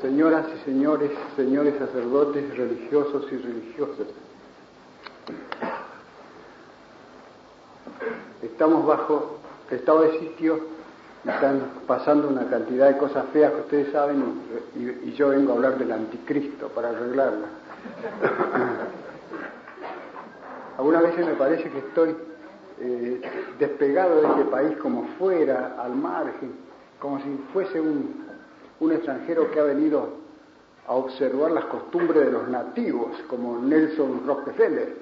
Señoras y señores, señores sacerdotes, religiosos y religiosas, estamos bajo estado de sitio, están pasando una cantidad de cosas feas que ustedes saben y yo vengo a hablar del anticristo para arreglarla. Algunas veces me parece que estoy despegado de este país como fuera, al margen, como si fuese un extranjero que ha venido a observar las costumbres de los nativos, como Nelson Rockefeller.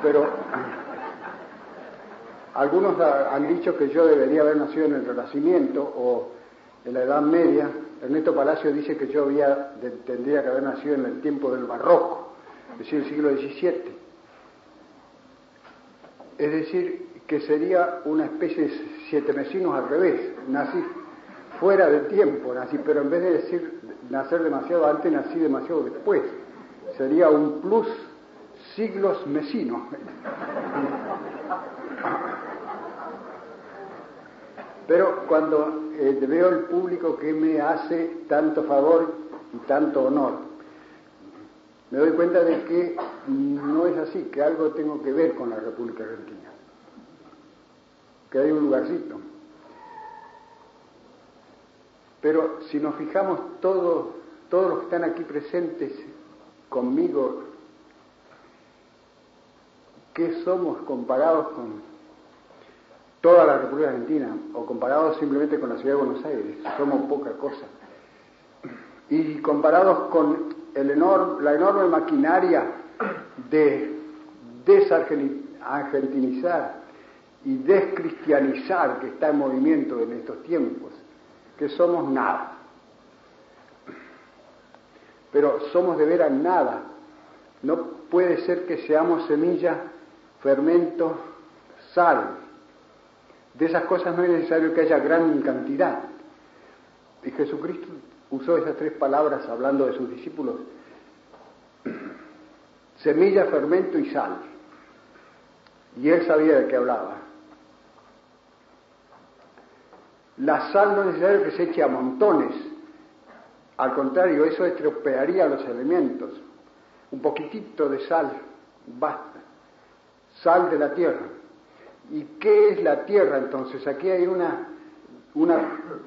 Pero algunos han dicho que yo debería haber nacido en el Renacimiento o en la Edad Media. Ernesto Palacio dice que yo tendría que haber nacido en el tiempo del Barroco, es decir, el siglo XVII. Es decir, que sería una especie de siete vecinos al revés. Nací fuera de tiempo, pero en vez de decir nacer demasiado antes, nací demasiado después. Sería un plus siglos mesino. Pero cuando veo el público que me hace tanto favor y tanto honor, me doy cuenta de que no es así, que algo tengo que ver con la República Argentina, que hay un lugarcito. Pero si nos fijamos todos los que están aquí presentes conmigo, ¿qué somos comparados con toda la República Argentina o comparados simplemente con la ciudad de Buenos Aires? Somos poca cosa. Y comparados con la enorme maquinaria de desargentinizar y descristianizar que está en movimiento en estos tiempos, que somos nada. Pero somos de veras nada. No puede ser que seamos semilla, fermento, sal. De esas cosas no es necesario que haya gran cantidad. Y Jesucristo usó esas tres palabras hablando de sus discípulos: semilla, fermento y sal. Y él sabía de qué hablaba. La sal no es necesario que se eche a montones. Al contrario, eso estropearía los elementos. Un poquitito de sal basta. Sal de la tierra. ¿Y qué es la tierra entonces? Aquí hay una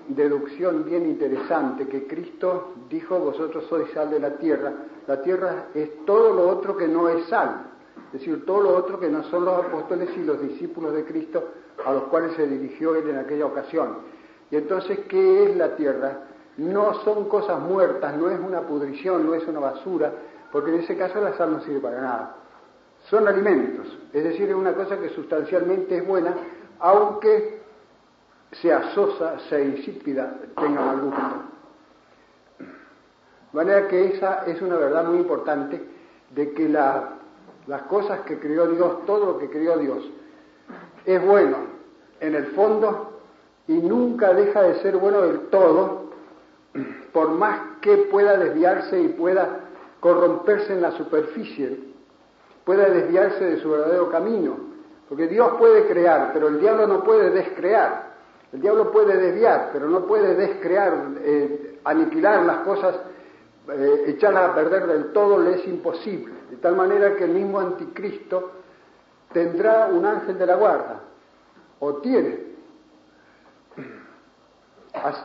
deducción bien interesante, que Cristo dijo: vosotros sois sal de la tierra. La tierra es todo lo otro que no es sal, es decir, todo lo otro que no son los apóstoles y los discípulos de Cristo a los cuales se dirigió él en aquella ocasión. Y entonces, ¿qué es la tierra? No son cosas muertas, no es una pudrición, no es una basura, porque en ese caso la sal no sirve para nada. Son alimentos, es decir, es una cosa que sustancialmente es buena, aunque sea sosa, sea insípida, tenga mal gusto. De manera que esa es una verdad muy importante, de que las cosas que creó Dios, todo lo que creó Dios, es bueno en el fondo y nunca deja de ser bueno del todo, por más que pueda desviarse y pueda corromperse en la superficie, pueda desviarse de su verdadero camino, porque Dios puede crear, pero el diablo no puede descrear. El diablo puede desviar, pero no puede descrear, aniquilar las cosas, echarlas a perder del todo, le es imposible. De tal manera que el mismo anticristo tendrá un ángel de la guarda, o tiene.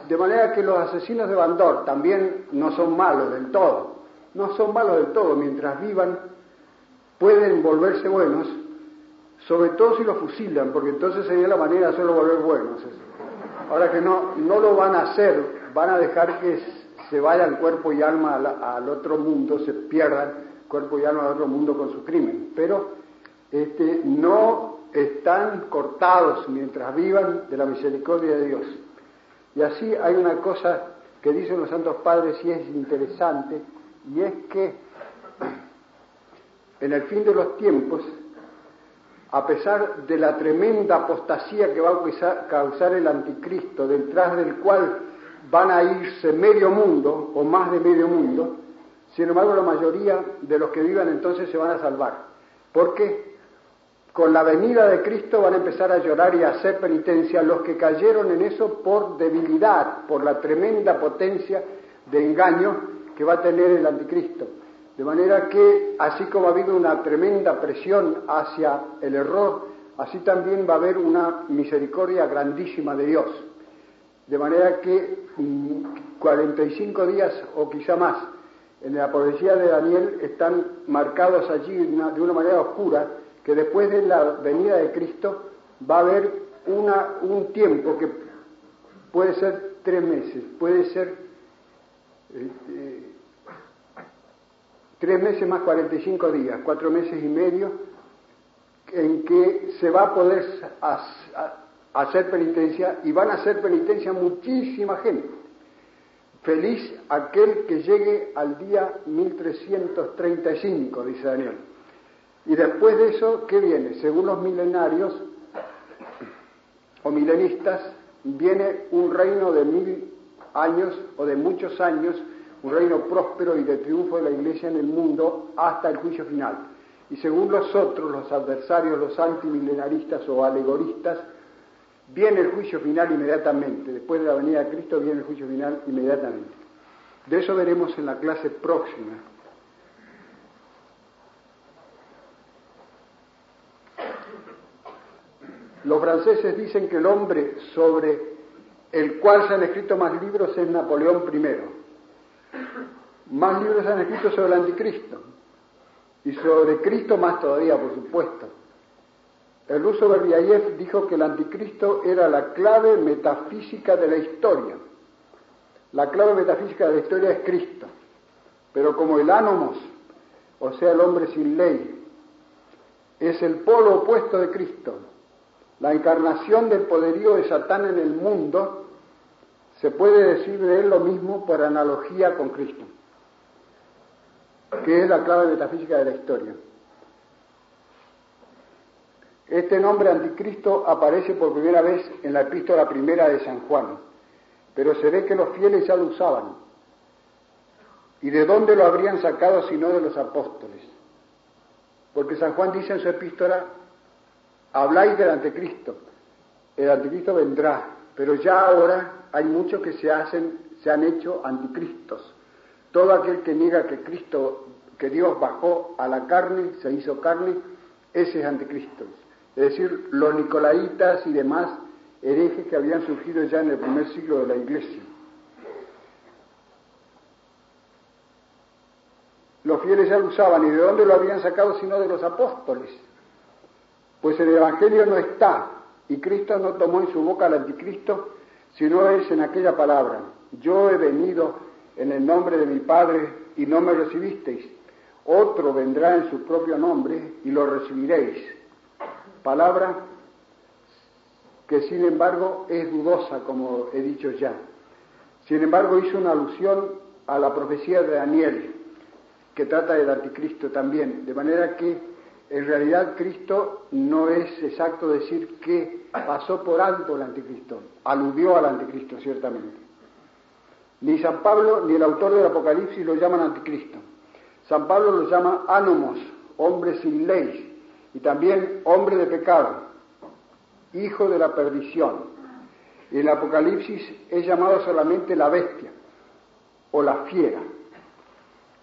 De manera que los asesinos de Bandor también no son malos del todo. No son malos del todo. Mientras vivan, pueden volverse buenos, sobre todo si los fusilan, porque entonces sería la manera de hacerlos volver buenos. Ahora que no lo van a hacer, van a dejar que se vayan cuerpo y alma al otro mundo, se pierdan cuerpo y alma al otro mundo con su crimen. Pero no están cortados mientras vivan de la misericordia de Dios. Y así hay una cosa que dicen los santos padres y es interesante, y es que en el fin de los tiempos, a pesar de la tremenda apostasía que va a causar el anticristo, detrás del cual van a irse medio mundo o más de medio mundo, sin embargo la mayoría de los que vivan entonces se van a salvar, porque con la venida de Cristo van a empezar a llorar y a hacer penitencia los que cayeron en eso por debilidad, por la tremenda potencia de engaño que va a tener el anticristo. De manera que, así como ha habido una tremenda presión hacia el error, así también va a haber una misericordia grandísima de Dios. De manera que 45 días o quizá más en la profecía de Daniel están marcados allí de una manera oscura, que después de la venida de Cristo va a haber un tiempo que puede ser 3 meses, puede ser 3 meses más 45 días, 4 meses y medio, en que se va a poder hacer penitencia, y van a hacer penitencia muchísima gente. Feliz aquel que llegue al día 1335, dice Daniel. Y después de eso, ¿qué viene? Según los milenarios o milenistas, viene un reino de 1000 años o de muchos años, un reino próspero y de triunfo de la Iglesia en el mundo hasta el juicio final. Y según los otros, los adversarios, los antimilenaristas o alegoristas, viene el juicio final inmediatamente. Después de la venida de Cristo viene el juicio final inmediatamente. De eso veremos en la clase próxima. Los franceses dicen que el hombre sobre el cual se han escrito más libros es Napoleón I. Más libros se han escrito sobre el anticristo. Y sobre Cristo más todavía, por supuesto. El ruso Berdiaev dijo que el anticristo era la clave metafísica de la historia. La clave metafísica de la historia es Cristo. Pero como el ánomos, o sea, el hombre sin ley, es el polo opuesto de Cristo, la encarnación del poderío de Satán en el mundo, se puede decir de él lo mismo por analogía con Cristo, que es la clave metafísica de la historia. Este nombre anticristo aparece por primera vez en la epístola primera de San Juan, pero se ve que los fieles ya lo usaban. ¿Y de dónde lo habrían sacado sino de los apóstoles? Porque San Juan dice en su epístola: habláis del anticristo, el anticristo vendrá, pero ya ahora hay muchos que se han hecho anticristos. Todo aquel que niega que Dios bajó a la carne, se hizo carne, ese es anticristo. Es decir, los nicolaitas y demás herejes que habían surgido ya en el primer siglo de la Iglesia. Los fieles ya lo usaban, ¿y de dónde lo habían sacado sino de los apóstoles? Pues el Evangelio no está, y Cristo no tomó en su boca al anticristo, sino es en aquella palabra: yo he venido en el nombre de mi Padre y no me recibisteis. Otro vendrá en su propio nombre y lo recibiréis. Palabra que sin embargo es dudosa, como he dicho ya. Sin embargo hizo una alusión a la profecía de Daniel, que trata del anticristo también, de manera que en realidad Cristo no es exacto decir que pasó por alto el anticristo, aludió al anticristo ciertamente. Ni San Pablo ni el autor del Apocalipsis lo llaman anticristo. San Pablo lo llama ánomos, hombre sin ley, y también hombre de pecado, hijo de la perdición. Y en el Apocalipsis es llamado solamente la bestia o la fiera.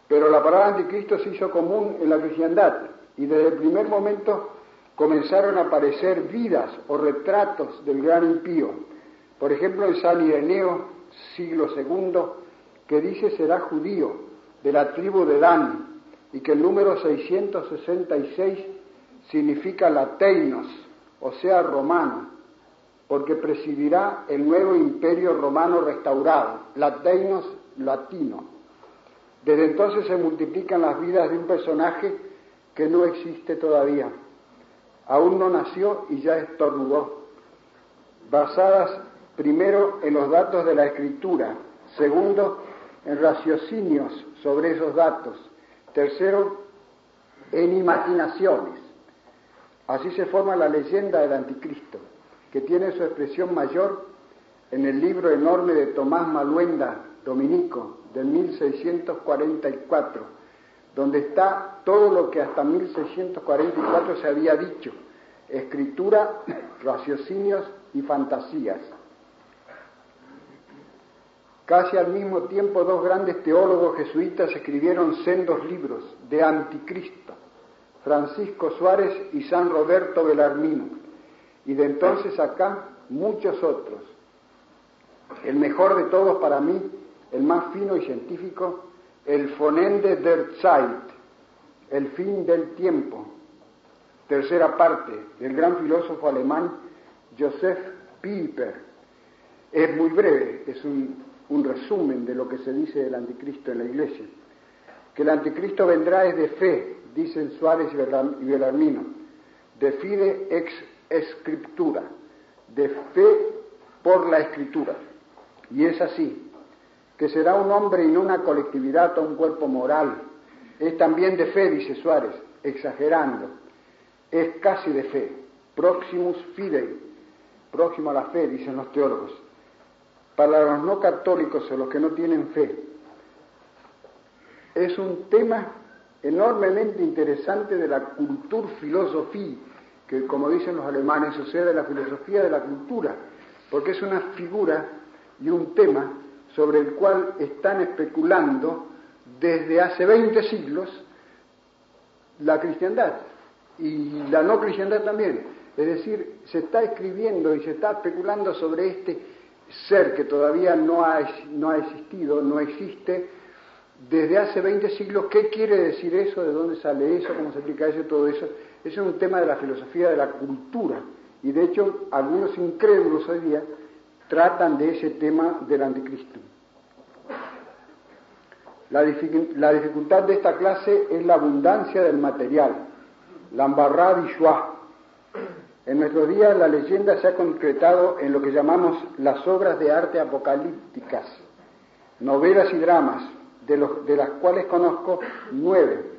Pero la palabra anticristo se hizo común en la cristiandad, y desde el primer momento comenzaron a aparecer vidas o retratos del gran impío. Por ejemplo, en San Ireneo, siglo II, que dice será judío, de la tribu de Dan, y que el número 666 significa lateinos, o sea, romano, porque presidirá el nuevo imperio romano restaurado, lateinos, latino. Desde entonces se multiplican las vidas de un personaje que no existe todavía. Aún no nació y ya estornudó. Basadas primero en los datos de la Escritura, segundo en raciocinios sobre esos datos, tercero en imaginaciones. Así se forma la leyenda del anticristo, que tiene su expresión mayor en el libro enorme de Tomás Maluenda, dominico, de 1644, donde está todo lo que hasta 1644 se había dicho: escritura, raciocinios y fantasías. Casi al mismo tiempo, dos grandes teólogos jesuitas escribieron sendos libros de Anticristo, Francisco Suárez y San Roberto Bellarmino, y de entonces acá muchos otros. El mejor de todos para mí, el más fino y científico, el Vonende der Zeit, el fin del tiempo, tercera parte, del gran filósofo alemán Joseph Pieper. Es muy breve, es un resumen de lo que se dice del anticristo en la Iglesia. Que el anticristo vendrá es de fe, dicen Suárez y Bellarmino, de fide ex scriptura, de fe por la Escritura. Y es así, que será un hombre y no una colectividad o un cuerpo moral. Es también de fe, dice Suárez, exagerando. Es casi de fe, proximus fidei, próximo a la fe, dicen los teólogos. Para los no católicos o los que no tienen fe, es un tema enormemente interesante de la Kulturphilosophie, que como dicen los alemanes, o sea, de la filosofía de la cultura, porque es una figura y un tema sobre el cual están especulando desde hace 20 siglos la cristiandad y la no cristiandad también. Es decir, se está escribiendo y se está especulando sobre este ser que todavía no ha existido, no existe, desde hace 20 siglos. ¿Qué quiere decir eso? ¿De dónde sale eso? ¿Cómo se explica eso? Todo eso. Eso es un tema de la filosofía de la cultura. Y de hecho, algunos incrédulos hoy día tratan de ese tema del anticristo. La dificultad de esta clase es la abundancia del material, l'embarras du choix. En nuestros días la leyenda se ha concretado en lo que llamamos las obras de arte apocalípticas, novelas y dramas, de las cuales conozco 9,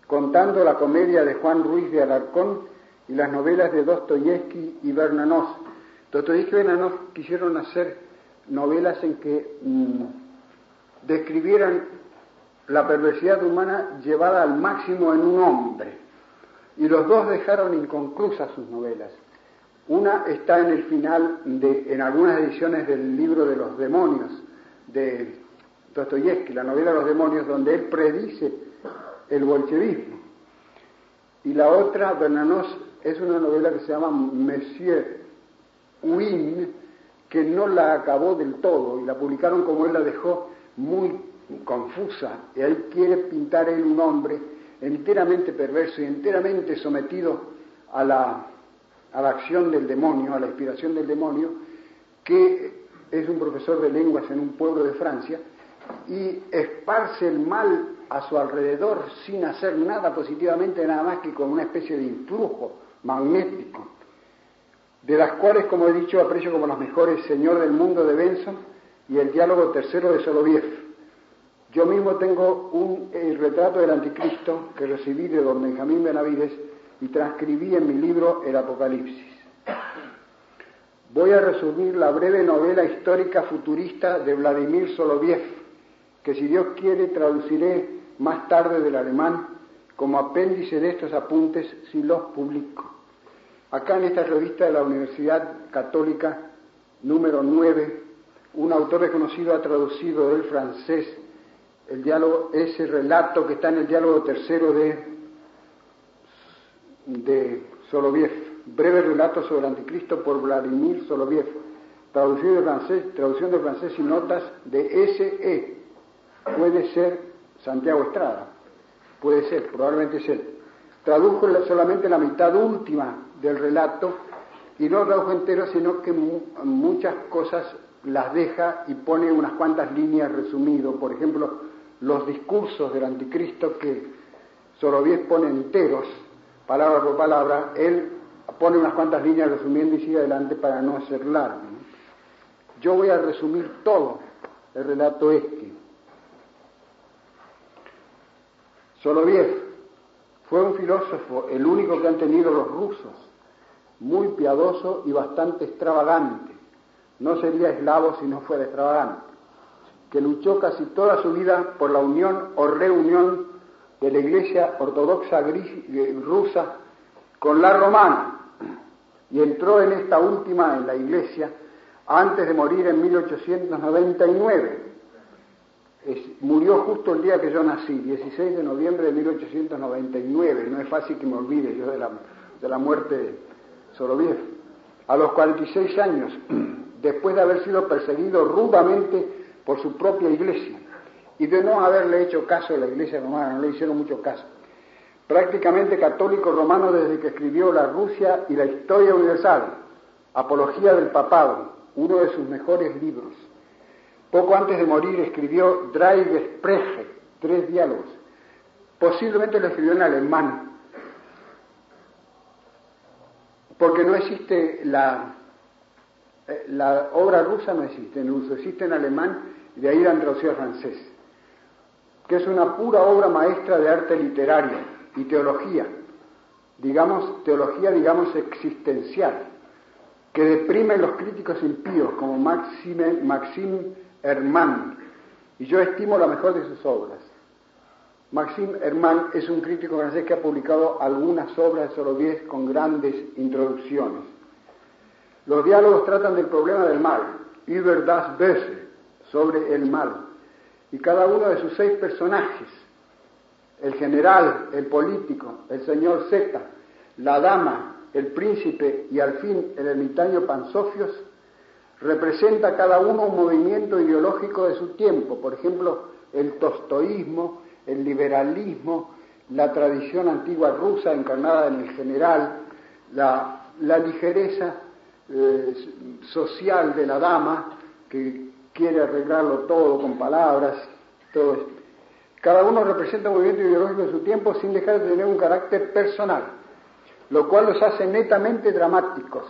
contando la comedia de Juan Ruiz de Alarcón y las novelas de Dostoyevsky y Bernanos. Dostoyevsky y Bernanos quisieron hacer novelas en que describieran la perversidad humana llevada al máximo en un hombre. Y los dos dejaron inconclusas sus novelas. Una está en el final, en algunas ediciones del libro de los demonios, de Dostoyevsky, la novela de los demonios, donde él predice el bolchevismo. Y la otra, Bernanos, es una novela que se llama Monsieur Wynne, que no la acabó del todo, y la publicaron como él la dejó muy confusa, y ahí quiere pintar él un hombre enteramente perverso y enteramente sometido a la acción del demonio, a la inspiración del demonio, que es un profesor de lenguas en un pueblo de Francia, y esparce el mal a su alrededor sin hacer nada positivamente, nada más que con una especie de influjo magnético, de las cuales, como he dicho, aprecio como las mejores Señor del Mundo de Benson y el diálogo tercero de Soloviev. Yo mismo tengo el retrato del anticristo que recibí de don Benjamín Benavides y transcribí en mi libro El Apocalipsis. Voy a resumir la breve novela histórica futurista de Vladimir Soloviev, que si Dios quiere traduciré más tarde del alemán como apéndice de estos apuntes si los publico. Acá en esta revista de la Universidad Católica, número 9, un autor reconocido ha traducido del francés el diálogo, ese relato que está en el diálogo tercero de Soloviev, breve relato sobre el anticristo por Vladimir Soloviev, traducción del francés y notas de S.E. Puede ser Santiago Estrada, puede ser, probablemente es él. Tradujo solamente la mitad última del relato y no lo tradujo entero, sino que muchas cosas las deja y pone unas cuantas líneas resumidas. Por ejemplo, los discursos del anticristo que Soloviev pone enteros, palabra por palabra, él pone unas cuantas líneas resumiendo y sigue adelante para no hacer largo. Yo voy a resumir todo el relato este. Soloviev fue un filósofo, el único que han tenido los rusos, muy piadoso y bastante extravagante. No sería eslavo si no fuera extravagante, que luchó casi toda su vida por la unión o reunión de la Iglesia Ortodoxa rusa con la romana, y entró en esta última, en la Iglesia, antes de morir en 1899. Murió justo el día que yo nací, 16 de noviembre de 1899. No es fácil que me olvide yo de la muerte de Soloviev. A los 46 años, después de haber sido perseguido rudamente por su propia iglesia y de no haberle hecho caso a la iglesia romana, no le hicieron mucho caso. Prácticamente católico romano desde que escribió La Rusia y la Historia Universal, Apología del Papado, uno de sus mejores libros. Poco antes de morir escribió Drei Gespräche, 3 diálogos. Posiblemente lo escribió en alemán, porque no existe la obra rusa, no existe en uso, existe en alemán, y de ahí la han traducido al francés, que es una pura obra maestra de arte literario y teología, digamos existencial, que deprime los críticos impíos como Maxim Hermann, y yo estimo la mejor de sus obras. Maxim Hermann es un crítico francés que ha publicado algunas obras de Soloviev con grandes introducciones. Los diálogos tratan del problema del mal, über das Böse, sobre el mal, y cada uno de sus 6 personajes, el general, el político, el señor Z, la dama, el príncipe y al fin el ermitaño Pansofios, representa cada uno un movimiento ideológico de su tiempo, por ejemplo, el tolstoísmo, el liberalismo, la tradición antigua rusa encarnada en el general, la ligereza social de la dama, que quiere arreglarlo todo con palabras, todo esto. Cada uno representa un movimiento ideológico de su tiempo sin dejar de tener un carácter personal, lo cual los hace netamente dramáticos.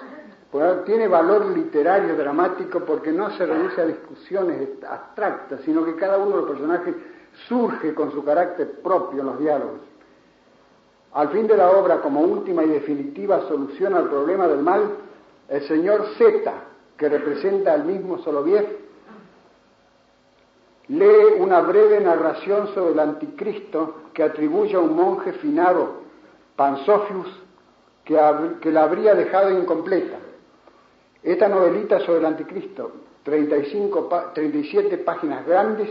Tiene valor literario dramático porque no se reduce a discusiones abstractas, sino que cada uno de los personajes surge con su carácter propio en los diálogos. Al fin de la obra, como última y definitiva solución al problema del mal, el señor Z, que representa al mismo Soloviev, lee una breve narración sobre el anticristo que atribuye a un monje finado, Pansofius, que la habría dejado incompleta. Esta novelita sobre el anticristo, 37 páginas grandes,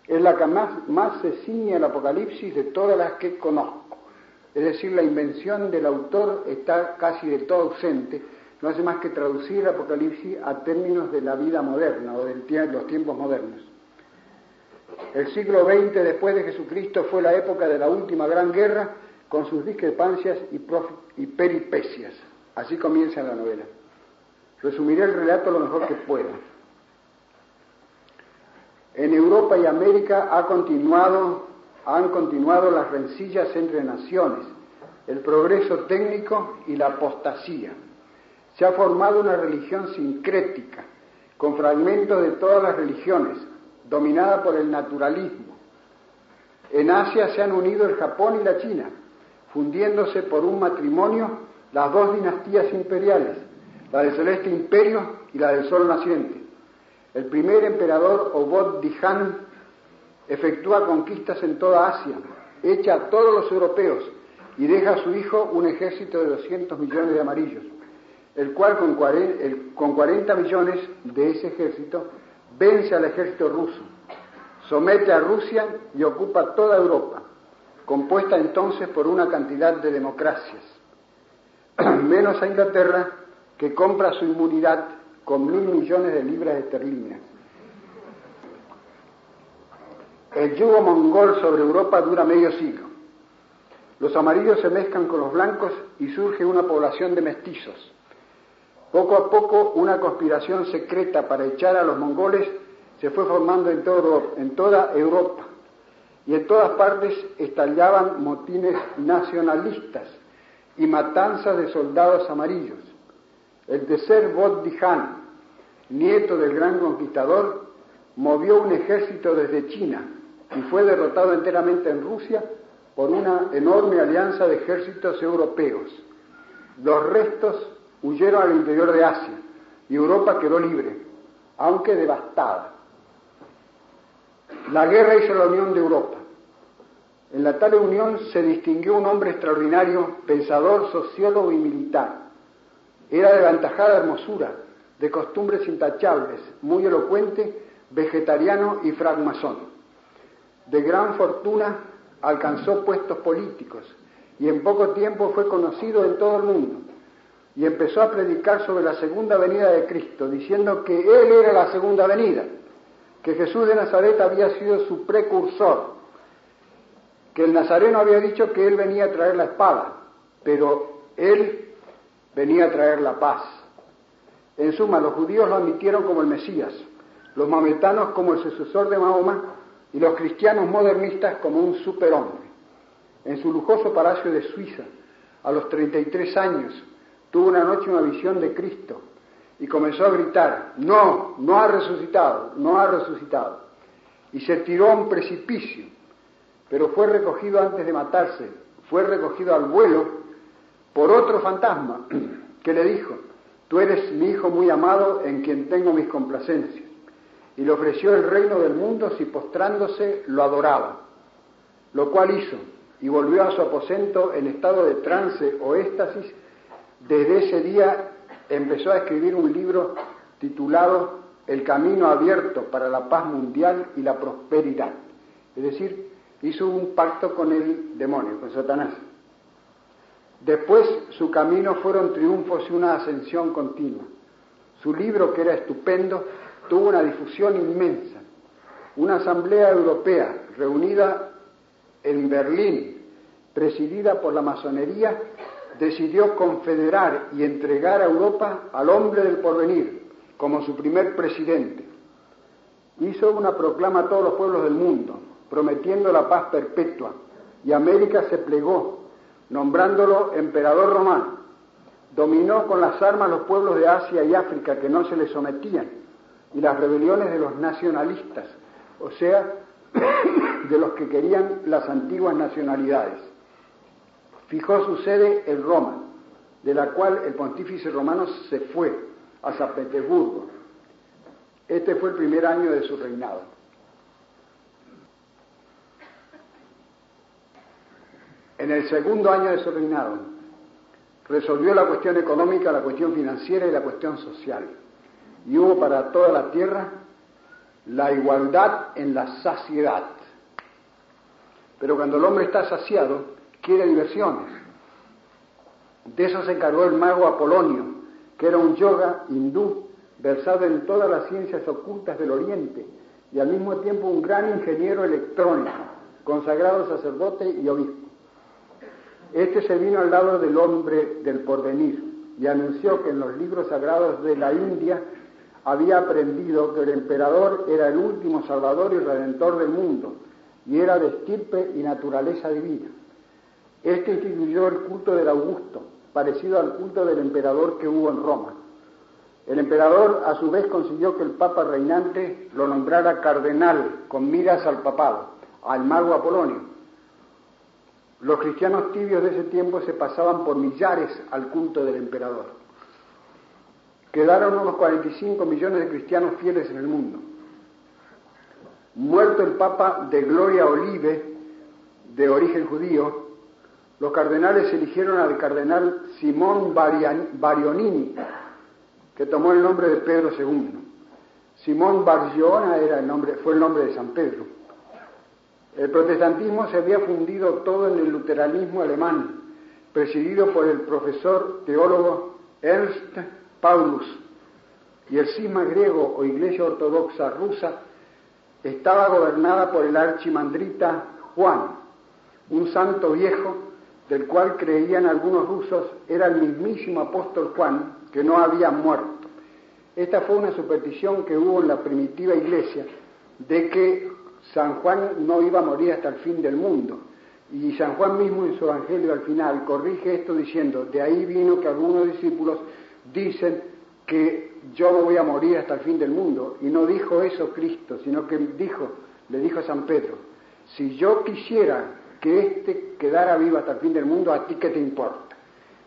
es la que más se ciñe al Apocalipsis de todas las que conozco. Es decir, la invención del autor está casi del todo ausente, no hace más que traducir el Apocalipsis a términos de la vida moderna o de los tiempos modernos. El siglo XX después de Jesucristo fue la época de la última gran guerra, con sus discrepancias y peripecias. Así comienza la novela. Resumiré el relato lo mejor que pueda. En Europa y América han continuado las rencillas entre naciones, el progreso técnico y la apostasía. Se ha formado una religión sincrética, con fragmentos de todas las religiones, dominada por el naturalismo. En Asia se han unido el Japón y la China, fundiéndose por un matrimonio las 2 dinastías imperiales, la del Celeste Imperio y la del Sol Naciente. El primer emperador Obod Dihan efectúa conquistas en toda Asia, echa a todos los europeos y deja a su hijo un ejército de 200 millones de amarillos, el cual con 40 millones de ese ejército vence al ejército ruso, somete a Rusia y ocupa toda Europa, compuesta entonces por una cantidad de democracias, menos a Inglaterra, que compra su inmunidad con 1.000 millones de libras esterlinas. El yugo mongol sobre Europa dura medio siglo. Los amarillos se mezclan con los blancos y surge una población de mestizos. Poco a poco, una conspiración secreta para echar a los mongoles se fue formando en toda Europa, y en todas partes estallaban motines nacionalistas y matanzas de soldados amarillos. El tercer Obod Dihan, nieto del gran conquistador, movió un ejército desde China y fue derrotado enteramente en Rusia por una enorme alianza de ejércitos europeos. Los restos huyeron al interior de Asia y Europa quedó libre, aunque devastada. La guerra hizo la unión de Europa. En la tal unión se distinguió un hombre extraordinario, pensador, sociólogo y militar. Era de aventajada hermosura, de costumbres intachables, muy elocuente, vegetariano y francmasón. De gran fortuna alcanzó puestos políticos y en poco tiempo fue conocido en todo el mundo. Y empezó a predicar sobre la segunda venida de Cristo, diciendo que Él era la segunda venida, que Jesús de Nazaret había sido su precursor, que el nazareno había dicho que Él venía a traer la espada, pero Él venía a traer la paz. En suma, los judíos lo admitieron como el Mesías, los maometanos como el sucesor de Mahoma y los cristianos modernistas como un superhombre. En su lujoso palacio de Suiza, a los 33 años, tuvo una noche una visión de Cristo y comenzó a gritar: no, no ha resucitado, no ha resucitado. Y se tiró a un precipicio, pero fue recogido antes de matarse, fue recogido al vuelo por otro fantasma que le dijo: tú eres mi hijo muy amado en quien tengo mis complacencias. Y le ofreció el reino del mundo si postrándose lo adoraba, lo cual hizo, y volvió a su aposento en estado de trance o éxtasis. Desde ese día empezó a escribir un libro titulado El camino abierto para la paz mundial y la prosperidad. Es decir, hizo un pacto con el demonio, con Satanás. Después su camino fueron triunfos y una ascensión continua. Su libro, que era estupendo, tuvo una difusión inmensa. Una asamblea europea reunida en Berlín, presidida por la masonería, decidió confederar y entregar a Europa al hombre del porvenir como su primer presidente. Hizo una proclama a todos los pueblos del mundo, prometiendo la paz perpetua, y América se plegó, nombrándolo emperador romano. Dominó con las armas los pueblos de Asia y África que no se le sometían, y las rebeliones de los nacionalistas, o sea, de los que querían las antiguas nacionalidades. Fijó su sede en Roma, de la cual el pontífice romano se fue a San Petersburgo. Este fue el primer año de su reinado. En el segundo año de su reinado, resolvió la cuestión económica, la cuestión financiera y la cuestión social. Y hubo para toda la tierra la igualdad en la saciedad. Pero cuando el hombre está saciado, quiere diversiones. De eso se encargó el mago Apolonio, que era un yoga hindú versado en todas las ciencias ocultas del Oriente y al mismo tiempo un gran ingeniero electrónico, consagrado sacerdote y obispo. Este se vino al lado del hombre del porvenir y anunció que en los libros sagrados de la India había aprendido que el emperador era el último salvador y redentor del mundo y era de estirpe y naturaleza divina. Este instituyó el culto del Augusto, parecido al culto del emperador que hubo en Roma. El emperador, a su vez, consiguió que el papa reinante lo nombrara cardenal, con miras al papado, al mago Apolonio. Los cristianos tibios de ese tiempo se pasaban por millares al culto del emperador. Quedaron unos 45 millones de cristianos fieles en el mundo. Muerto el papa de Gloria Olive, de origen judío, los cardenales eligieron al cardenal Simón Barionini, que tomó el nombre de Pedro II. Simón Bargiona fue el nombre de San Pedro. El protestantismo se había fundido todo en el luteranismo alemán, presidido por el profesor teólogo Ernst Paulus, y el cisma griego o Iglesia Ortodoxa rusa estaba gobernada por el archimandrita Juan, un santo viejo del cual creían algunos rusos era el mismísimo apóstol Juan, que no había muerto. Esta fue una superstición que hubo en la primitiva iglesia, de que San Juan no iba a morir hasta el fin del mundo. Y San Juan mismo en su evangelio al final corrige esto diciendo: de ahí vino que algunos discípulos dicen que yo no voy a morir hasta el fin del mundo. Y no dijo eso Cristo, sino que le dijo a San Pedro: si yo quisiera que éste quedara vivo hasta el fin del mundo, ¿a ti qué te importa?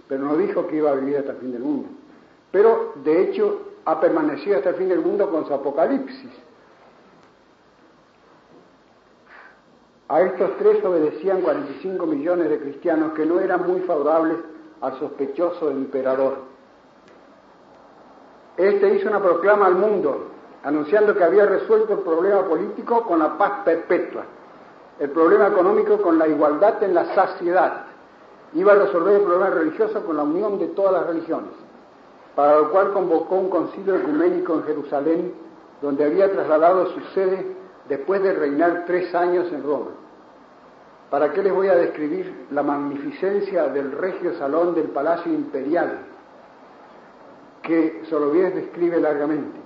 Pero no dijo que iba a vivir hasta el fin del mundo. Pero, de hecho, ha permanecido hasta el fin del mundo con su Apocalipsis. A estos tres obedecían 45 millones de cristianos que no eran muy favorables al sospechoso emperador. Este hizo una proclama al mundo, anunciando que había resuelto el problema político con la paz perpetua, el problema económico con la igualdad en la saciedad, iba a resolver el problema religioso con la unión de todas las religiones, para lo cual convocó un concilio ecuménico en Jerusalén, donde había trasladado su sede después de reinar 3 años en Roma. ¿Para qué les voy a describir la magnificencia del regio salón del Palacio Imperial, que Soloviev describe largamente,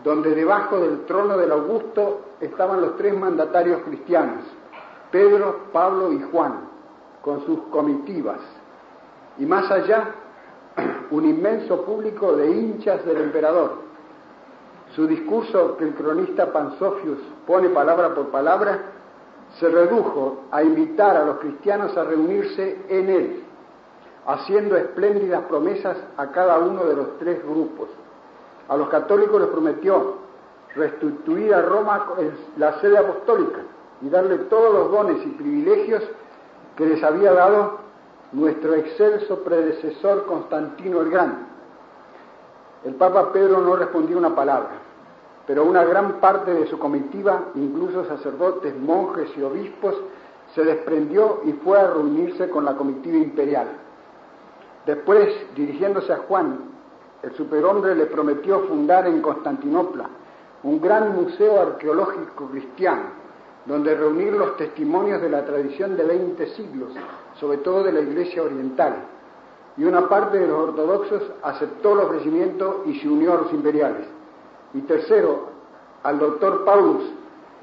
donde debajo del trono del Augusto estaban los 3 mandatarios cristianos, Pedro, Pablo y Juan, con sus comitivas, y más allá, un inmenso público de hinchas del emperador. Su discurso, que el cronista Pansofius pone palabra por palabra, se redujo a invitar a los cristianos a reunirse en él, haciendo espléndidas promesas a cada uno de los 3 grupos. A los católicos les prometió restituir a Roma la sede apostólica y darle todos los dones y privilegios que les había dado nuestro excelso predecesor Constantino el Grande. El Papa Pedro no respondió una palabra, pero una gran parte de su comitiva, incluso sacerdotes, monjes y obispos, se desprendió y fue a reunirse con la comitiva imperial. Después, dirigiéndose a Juan, el superhombre le prometió fundar en Constantinopla un gran museo arqueológico cristiano, donde reunir los testimonios de la tradición de 20 siglos, sobre todo de la Iglesia Oriental, y una parte de los ortodoxos aceptó el ofrecimiento y se unió a los imperiales. Y tercero, al doctor Paulus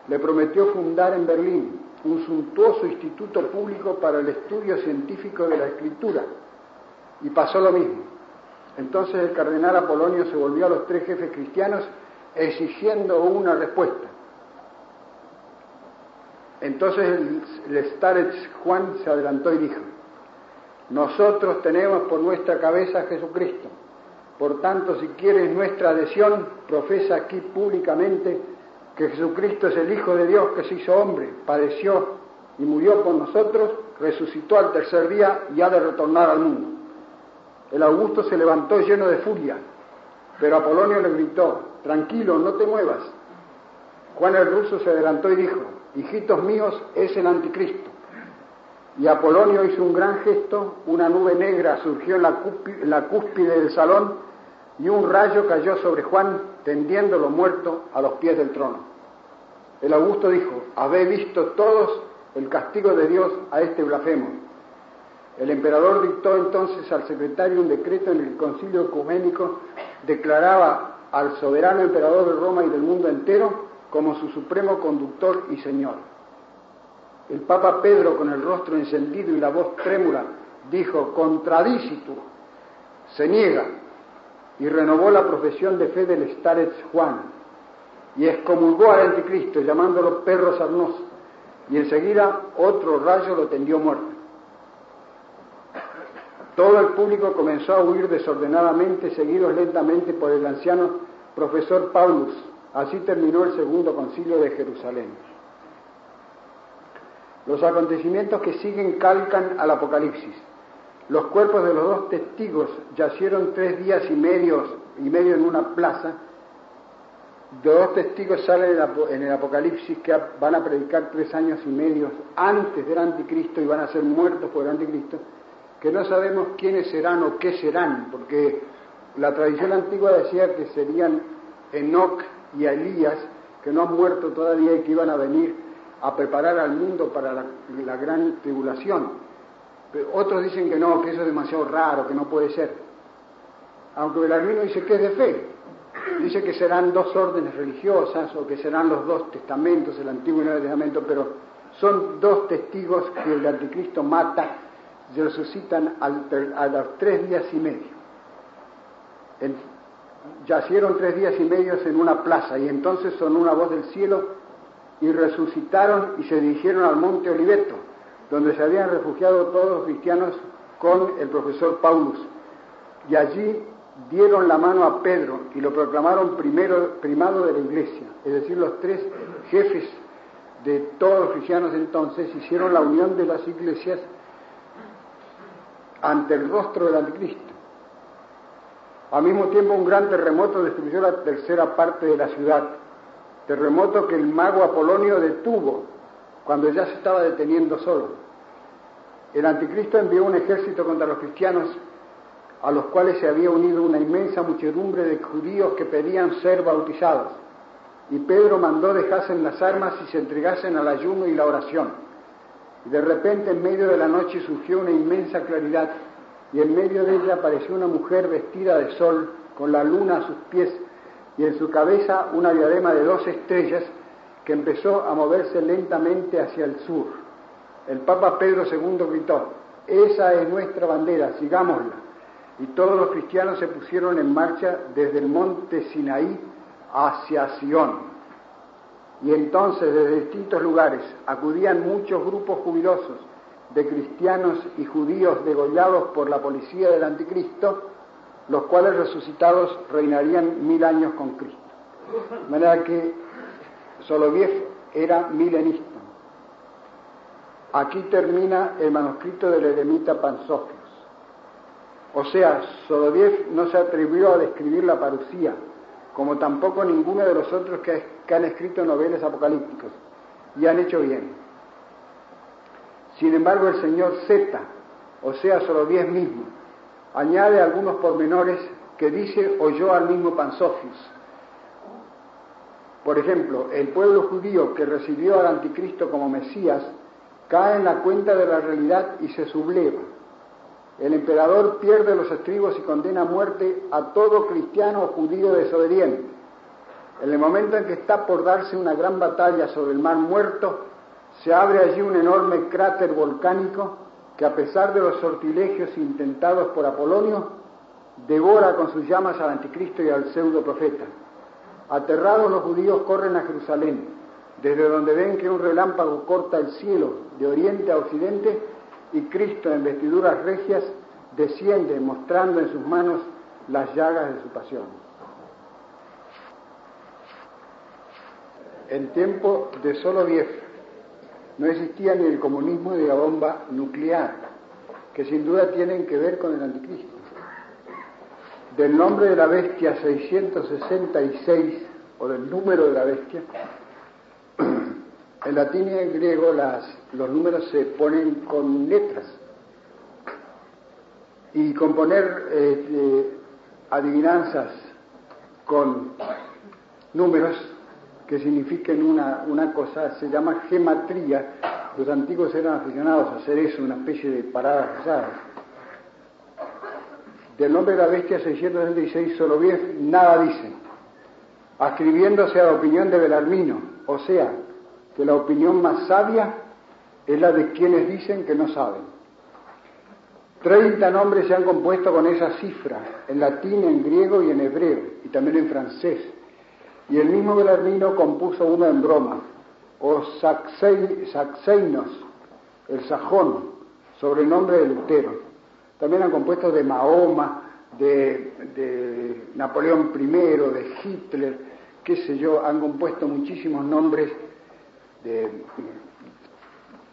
le prometió fundar en Berlín un suntuoso instituto público para el estudio científico de la Escritura, y pasó lo mismo. Entonces el cardenal Apolonio se volvió a los 3 jefes cristianos exigiendo una respuesta. Entonces el starets Juan se adelantó y dijo: nosotros tenemos por nuestra cabeza a Jesucristo. Por tanto, si quieres nuestra adhesión, profesa aquí públicamente que Jesucristo es el Hijo de Dios que se hizo hombre, padeció y murió por nosotros, resucitó al 3er día y ha de retornar al mundo. El Augusto se levantó lleno de furia, pero Apolonio le gritó: tranquilo, no te muevas. Juan el Ruso se adelantó y dijo: hijitos míos, es el anticristo. Y Apolonio hizo un gran gesto, una nube negra surgió en la cúspide del salón y un rayo cayó sobre Juan, tendiéndolo muerto a los pies del trono. El Augusto dijo: habéis visto todos el castigo de Dios a este blasfemo. El emperador dictó entonces al secretario un decreto en el concilio ecuménico, declaraba al soberano emperador de Roma y del mundo entero como su supremo conductor y señor. El Papa Pedro, con el rostro encendido y la voz trémula, dijo: contradicitur, se niega, y renovó la profesión de fe del starets Juan, y excomulgó al anticristo, llamándolo perro sarnoso, y enseguida otro rayo lo tendió muerto. Todo el público comenzó a huir desordenadamente, seguidos lentamente por el anciano profesor Paulus. Así terminó el segundo concilio de Jerusalén. Los acontecimientos que siguen calcan al Apocalipsis. Los cuerpos de los 2 testigos yacieron 3 días y medio en una plaza. 2 testigos salen en el Apocalipsis que van a predicar 3 años y medio antes del anticristo y van a ser muertos por el anticristo, que no sabemos quiénes serán o qué serán, porque la tradición antigua decía que serían Enoc y Elías, que no han muerto todavía y que iban a venir a preparar al mundo para la gran tribulación. Pero otros dicen que no, que eso es demasiado raro, que no puede ser. Aunque Belarmino dice que es de fe. Dice que serán 2 órdenes religiosas o que serán los 2 testamentos, el Antiguo y el Nuevo Testamento, pero son 2 testigos que el anticristo mata y resucitan a los 3 días y medio. Yacieron 3 días y medio en una plaza, y entonces sonó una voz del cielo y resucitaron y se dirigieron al monte Oliveto, donde se habían refugiado todos los cristianos con el profesor Paulus, y allí dieron la mano a Pedro y lo proclamaron primado de la iglesia, es decir, los 3 jefes de todos los cristianos entonces hicieron la unión de las iglesias ante el rostro del anticristo. Al mismo tiempo, un gran terremoto destruyó la tercera parte de la ciudad, terremoto que el mago Apolonio detuvo cuando ya se estaba deteniendo solo. El anticristo envió un ejército contra los cristianos, a los cuales se había unido una inmensa muchedumbre de judíos que pedían ser bautizados. Y Pedro mandó dejasen las armas y se entregasen al ayuno y la oración. Y de repente, en medio de la noche, surgió una inmensa claridad, y en medio de ella apareció una mujer vestida de sol, con la luna a sus pies, y en su cabeza una diadema de 2 estrellas, que empezó a moverse lentamente hacia el sur. El Papa Pedro II gritó: «Esa es nuestra bandera, sigámosla». Y todos los cristianos se pusieron en marcha desde el monte Sinaí hacia Sion. Y entonces, desde distintos lugares, acudían muchos grupos jubilosos de cristianos y judíos degollados por la policía del anticristo, los cuales resucitados reinarían 1000 años con Cristo. De manera que Soloviev era milenista. Aquí termina el manuscrito del eremita Pansofios. O sea, Soloviev no se atrevió a describir la parucía, como tampoco ninguno de los otros que han escrito novelas apocalípticas, y han hecho bien. Sin embargo, el señor Z, o sea, Soloviev mismo, añade algunos pormenores que dice oyó al mismo Pansofios. Por ejemplo, el pueblo judío que recibió al anticristo como Mesías cae en la cuenta de la realidad y se subleva. El emperador pierde los estribos y condena a muerte a todo cristiano o judío desobediente. En el momento en que está por darse una gran batalla sobre el Mar Muerto, se abre allí un enorme cráter volcánico que, a pesar de los sortilegios intentados por Apolonio, devora con sus llamas al anticristo y al pseudo profeta. Aterrados, los judíos corren a Jerusalén, desde donde ven que un relámpago corta el cielo de oriente a occidente y Cristo, en vestiduras regias, desciende mostrando en sus manos las llagas de su pasión. En tiempo de Soloviev no existía ni el comunismo ni la bomba nuclear, que sin duda tienen que ver con el anticristo. Del nombre de la bestia 666, o del número de la bestia, en latín y en griego los números se ponen con letras. Y componer adivinanzas con números que signifiquen una cosa se llama gematría. Los antiguos eran aficionados a hacer eso, una especie de paradas cruzadas. Del nombre de la bestia 666, Soloviev nada dice, ascribiéndose a la opinión de Belarmino, o sea, que la opinión más sabia es la de quienes dicen que no saben. 30 nombres se han compuesto con esa cifra, en latín, en griego y en hebreo, y también en francés. Y el mismo Belarmino compuso uno en broma, o Saxeinos, el sajón, sobre el nombre de Lutero. También han compuesto de Mahoma, de Napoleón I, de Hitler, qué sé yo, han compuesto muchísimos nombres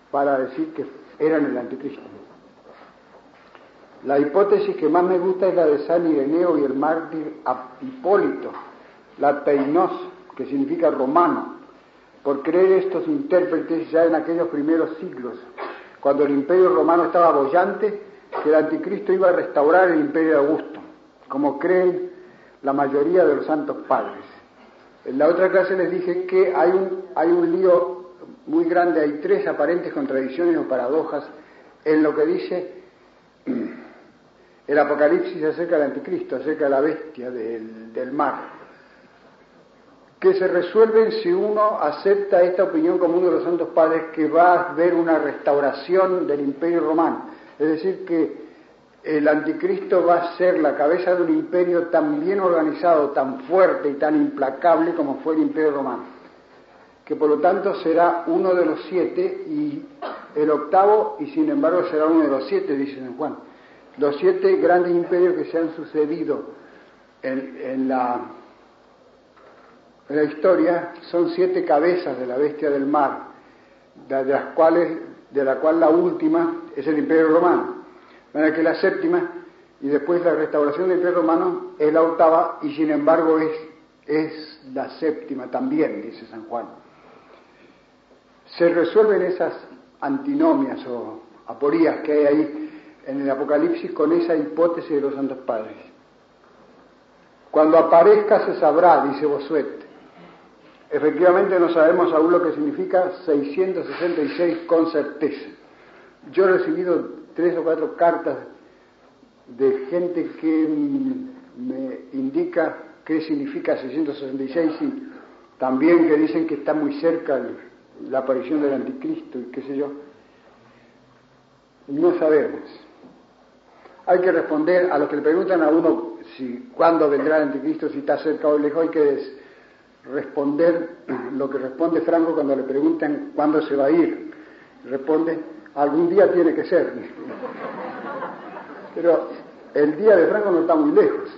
para decir que eran el anticristo. La hipótesis que más me gusta es la de San Ireneo y el mártir Hipólito, la Teinos, que significa romano, por creer estos intérpretes ya en aquellos primeros siglos, cuando el imperio romano estaba boyante, que el anticristo iba a restaurar el imperio de Augusto, como creen la mayoría de los santos padres. En la otra clase les dije que hay un lío muy grande, hay 3 aparentes contradicciones o paradojas en lo que dice el Apocalipsis acerca del anticristo, acerca de la bestia del mar, que se resuelven si uno acepta esta opinión común de los santos padres, que va a haber una restauración del imperio romano. Es decir, que el anticristo va a ser la cabeza de un imperio tan bien organizado, tan fuerte y tan implacable como fue el imperio romano, que por lo tanto será uno de los 7 y el 8º, y sin embargo será uno de los 7, dice San Juan. Los 7 grandes imperios que se han sucedido en la historia son 7 cabezas de la bestia del mar, de la cual la última es el imperio romano. De manera que la 7ª y después la restauración del Imperio Romano es la octava, y sin embargo es la séptima también, dice San Juan. Se resuelven esas antinomias o aporías que hay ahí en el Apocalipsis con esa hipótesis de los santos padres. Cuando aparezca se sabrá, dice Bossuet. Efectivamente no sabemos aún lo que significa 666 con certeza. Yo he recibido 3 o 4 cartas de gente que me indica qué significa 666 y también que dicen que está muy cerca la aparición del anticristo y qué sé yo. No sabemos. Hay que responder a los que le preguntan a uno si cuándo vendrá el anticristo, si está cerca o lejos. Hay que responder lo que responde Franco cuando le preguntan cuándo se va a ir. Responde, algún día tiene que ser. Pero el día de Franco no está muy lejos.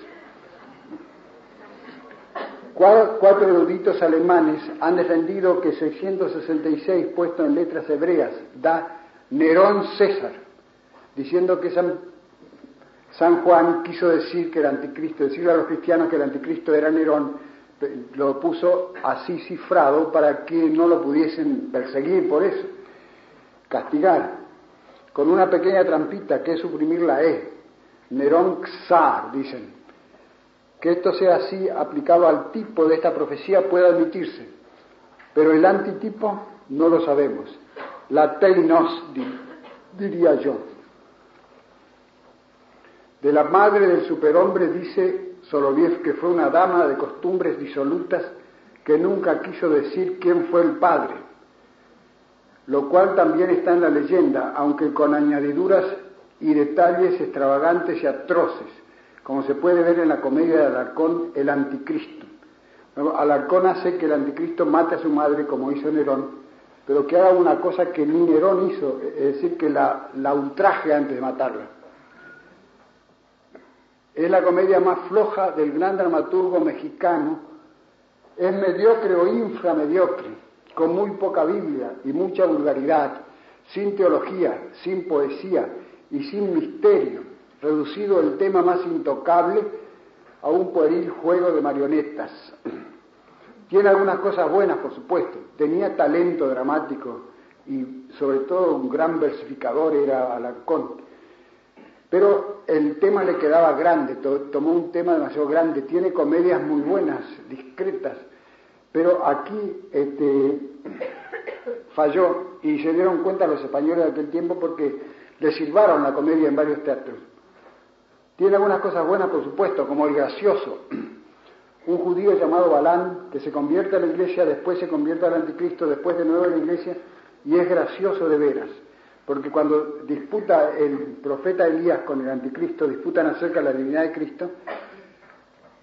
4 eruditos alemanes han defendido que 666 puesto en letras hebreas da Nerón César, diciendo que San Juan quiso decir que el anticristo, decirle a los cristianos que el anticristo era Nerón, lo puso así cifrado para que no lo pudiesen perseguir por eso, castigar, con una pequeña trampita que es suprimir la E, Nerón Xar, dicen. Que esto sea así aplicado al tipo de esta profecía puede admitirse, pero el antitipo no lo sabemos. La teinos, diría yo. De la madre del superhombre dice Soloviev que fue una dama de costumbres disolutas que nunca quiso decir quién fue el padre, lo cual también está en la leyenda, aunque con añadiduras y detalles extravagantes y atroces, como se puede ver en la comedia de Alarcón, El Anticristo. Alarcón hace que el anticristo mate a su madre como hizo Nerón, pero que haga una cosa que ni Nerón hizo, es decir, que la ultraje antes de matarla. Es la comedia más floja del gran dramaturgo mexicano, es mediocre o inframediocre, con muy poca Biblia y mucha vulgaridad, sin teología, sin poesía y sin misterio, reducido el tema más intocable a un pueril juego de marionetas. Tiene algunas cosas buenas, por supuesto, tenía talento dramático y sobre todo un gran versificador era Alarcón, pero el tema le quedaba grande, tomó un tema demasiado grande, tiene comedias muy buenas, discretas, pero aquí falló y se dieron cuenta los españoles de aquel tiempo porque le silbaron la comedia en varios teatros. Tiene algunas cosas buenas, por supuesto, como el gracioso. Un judío llamado Balán, que se convierte a la iglesia, después se convierte al anticristo, después de nuevo a la iglesia, y es gracioso de veras. Porque cuando disputa el profeta Elías con el anticristo, disputan acerca de la divinidad de Cristo,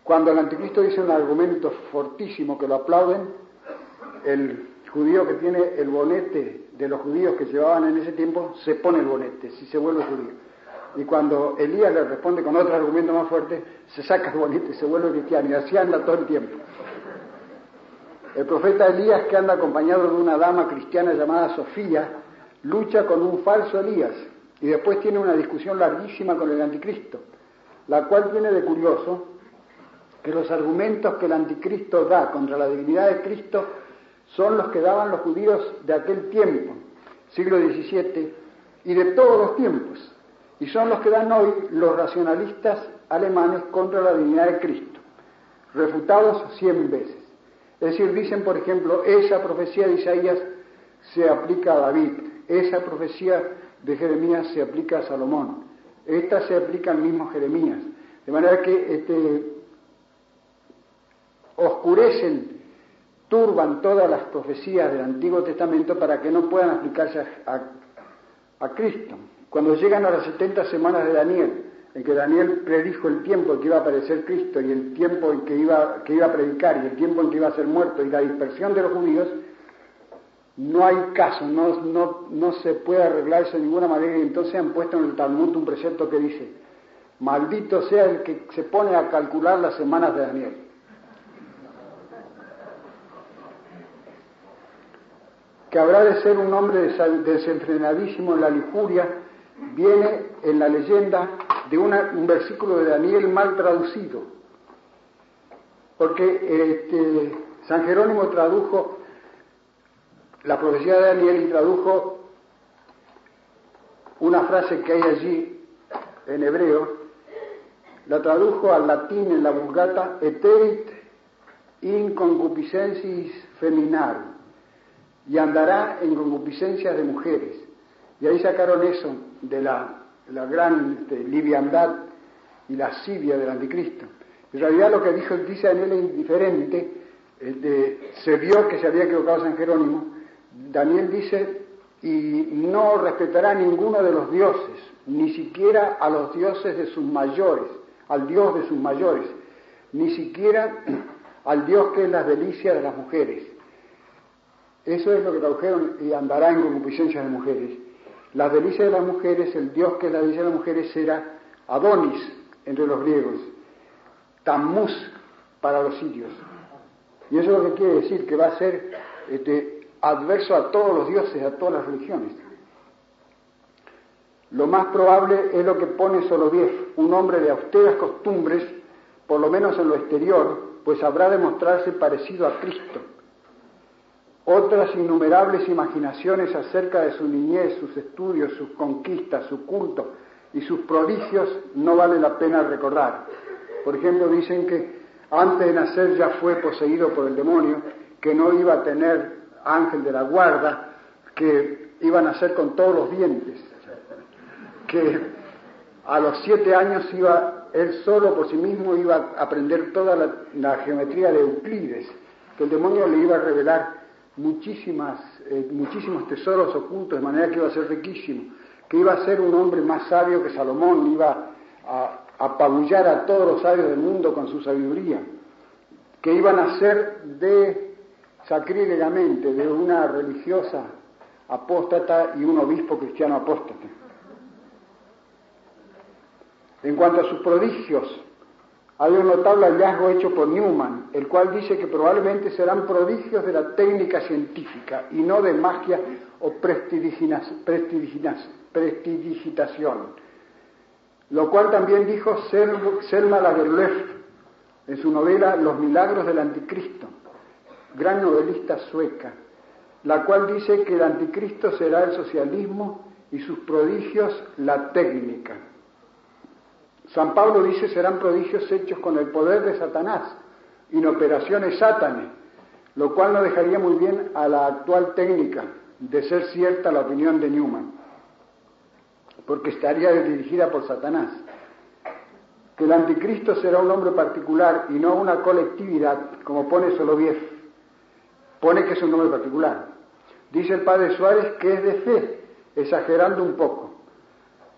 cuando el anticristo dice un argumento fortísimo que lo aplauden, el judío que tiene el bonete de los judíos que llevaban en ese tiempo, se pone el bonete, si se vuelve judío. Y cuando Elías le responde con otro argumento más fuerte, se saca el bonete y se vuelve cristiano, y así anda todo el tiempo. El profeta Elías, que anda acompañado de una dama cristiana llamada Sofía, lucha con un falso Elías, y después tiene una discusión larguísima con el anticristo, la cual tiene de curioso que los argumentos que el anticristo da contra la divinidad de Cristo son los que daban los judíos de aquel tiempo, siglo XVII, y de todos los tiempos. Y son los que dan hoy los racionalistas alemanes contra la divinidad de Cristo, refutados 100 veces. Es decir, dicen, por ejemplo, esa profecía de Isaías se aplica a David, esa profecía de Jeremías se aplica a Salomón, esta se aplica al mismo Jeremías. De manera que oscurecen, turban todas las profecías del Antiguo Testamento para que no puedan aplicarse a Cristo. Cuando llegan a las 70 semanas de Daniel, en que Daniel predijo el tiempo en que iba a aparecer Cristo y el tiempo en que iba a predicar y el tiempo en que iba a ser muerto y la dispersión de los judíos, no hay caso, no se puede arreglarse de ninguna manera, y entonces han puesto en el Talmud un precepto que dice: maldito sea el que se pone a calcular las semanas de Daniel. Que habrá de ser un hombre desenfrenadísimo en la lujuria, viene en la leyenda de un versículo de Daniel mal traducido, porque San Jerónimo tradujo la profecía de Daniel y tradujo una frase que hay allí en hebreo, la tradujo al latín en la Vulgata, eterit in concupiscensis feminarum, y andará en concupiscencias de mujeres. Y ahí sacaron eso de la gran liviandad y lascivia del anticristo. En realidad lo que dice Daniel es diferente. Se vio que se había equivocado San Jerónimo. Daniel dice, y no respetará a ninguno de los dioses, ni siquiera a los dioses de sus mayores, al Dios de sus mayores, ni siquiera al Dios que es la delicia de las mujeres. Eso es lo que tradujeron, y andará en concupiscencias de mujeres. Las delicias de las mujeres, el Dios que es la delicia de las mujeres era Adonis entre los griegos, Tammuz para los sirios. Y eso es lo que quiere decir, que va a ser adverso a todos los dioses, a todas las religiones. Lo más probable es lo que pone Soloviev, un hombre de austeras costumbres, por lo menos en lo exterior, pues habrá de mostrarse parecido a Cristo. Otras innumerables imaginaciones acerca de su niñez, sus estudios, sus conquistas, su culto y sus prodigios no vale la pena recordar. Por ejemplo, dicen que antes de nacer ya fue poseído por el demonio, que no iba a tener ángel de la guarda, que iba a nacer con todos los dientes, que a los 7 años iba, él solo por sí mismo iba a aprender toda la geometría de Euclides, que el demonio le iba a revelar muchísimos tesoros ocultos, de manera que iba a ser riquísimo, que iba a ser un hombre más sabio que Salomón, iba a apabullar a todos los sabios del mundo con su sabiduría, que iba a nacer sacrílegamente de una religiosa apóstata y un obispo cristiano apóstata. En cuanto a sus prodigios, hay un notable hallazgo hecho por Newman, el cual dice que probablemente serán prodigios de la técnica científica y no de magia o prestidigitación, lo cual también dijo Selma Lagerlöf en su novela Los milagros del anticristo, gran novelista sueca, la cual dice que el anticristo será el socialismo y sus prodigios la técnica. San Pablo dice serán prodigios hechos con el poder de Satanás, in operaciones satanas, lo cual no dejaría muy bien a la actual técnica, de ser cierta la opinión de Newman, porque estaría dirigida por Satanás. Que el anticristo será un hombre particular y no una colectividad, como pone Soloviev, pone que es un hombre particular. Dice el padre Suárez que es de fe, exagerando un poco.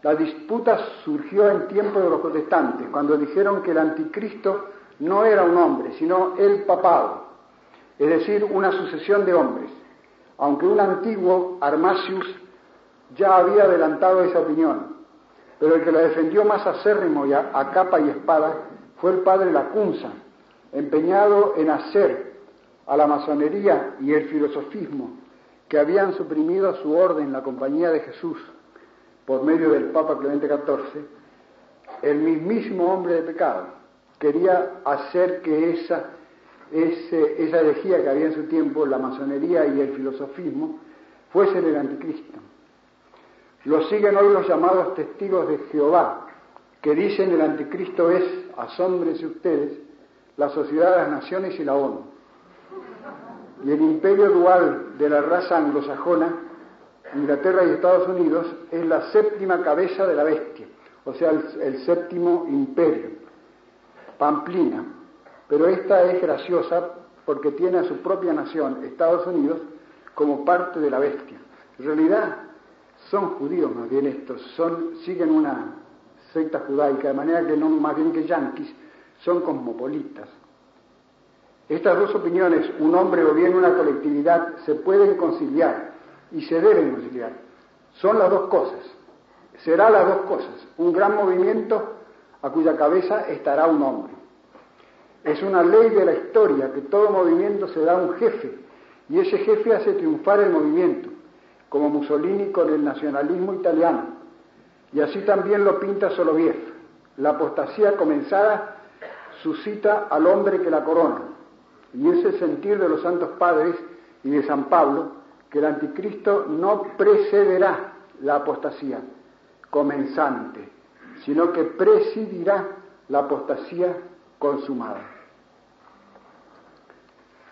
La disputa surgió en tiempo de los protestantes, cuando dijeron que el anticristo no era un hombre, sino el papado, es decir, una sucesión de hombres, aunque un antiguo, Armasius, ya había adelantado esa opinión, pero el que la defendió más acérrimo y a capa y espada fue el padre Lacunza, empeñado en hacer a la masonería y el filosofismo, que habían suprimido su orden, la Compañía de Jesús, por medio del Papa Clemente XIV, el mismísimo hombre de pecado. Quería hacer que esa herejía que había en su tiempo, la masonería y el filosofismo, fuesen el anticristo. Lo siguen hoy los llamados testigos de Jehová, que dicen el anticristo es, asómbrense ustedes, la Sociedad de las Naciones y la ONU. Y el imperio dual de la raza anglosajona, Inglaterra y Estados Unidos, es la séptima cabeza de la bestia, o sea, el séptimo imperio, Pamplina. Pero esta es graciosa porque tiene a su propia nación, Estados Unidos, como parte de la bestia. En realidad son judíos más bien estos, siguen una secta judaica, de manera que no más bien que yanquis, son cosmopolitas. Estas dos opiniones, un hombre o bien una colectividad, se pueden conciliar y se deben conciliar. Son las dos cosas, será las dos cosas, un gran movimiento a cuya cabeza estará un hombre. Es una ley de la historia que todo movimiento se da a un jefe, y ese jefe hace triunfar el movimiento, como Mussolini con el nacionalismo italiano, y así también lo pinta Soloviev. La apostasía comenzada suscita al hombre que la corona. Y es el sentir de los santos padres y de San Pablo que el anticristo no precederá la apostasía comenzante, sino que presidirá la apostasía consumada.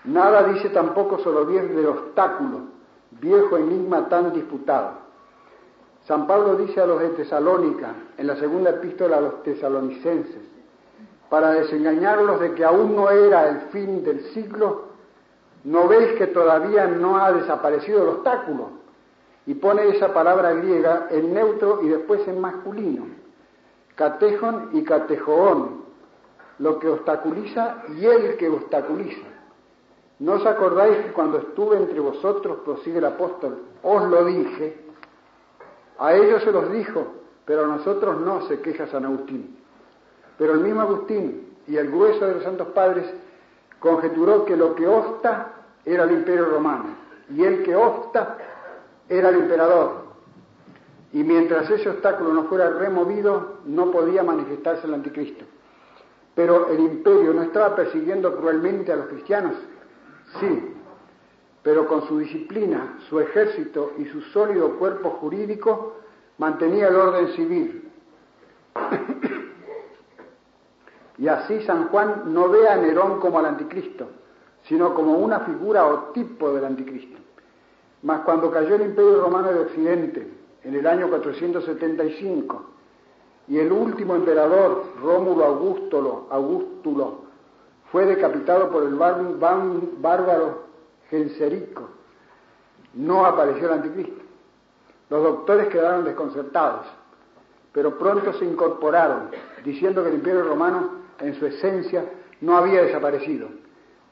Nada dice tampoco solo bien del obstáculo, viejo enigma tan disputado. San Pablo dice a los de Tesalónica, en la segunda epístola a los tesalonicenses, para desengañarlos de que aún no era el fin del siglo, ¿no veis que todavía no ha desaparecido el obstáculo? Y pone esa palabra griega en neutro y después en masculino, catejon y catejoón, lo que obstaculiza y el que obstaculiza. ¿No os acordáis que cuando estuve entre vosotros, prosigue el apóstol, os lo dije? A ellos se los dijo, pero a nosotros no, se queja San Agustín. Pero el mismo Agustín y el grueso de los santos padres conjeturó que lo que obsta era el imperio romano, y el que obsta era el emperador. Y mientras ese obstáculo no fuera removido, no podía manifestarse el anticristo. Pero el imperio no estaba persiguiendo cruelmente a los cristianos, sí, pero con su disciplina, su ejército y su sólido cuerpo jurídico mantenía el orden civil. Y así San Juan no ve a Nerón como al anticristo, sino como una figura o tipo del anticristo. Mas cuando cayó el Imperio Romano de Occidente, en el año 475, y el último emperador, Rómulo Augustulo, fue decapitado por el bárbaro Genserico, no apareció el anticristo. Los doctores quedaron desconcertados, pero pronto se incorporaron, diciendo que el Imperio Romano, en su esencia, no había desaparecido,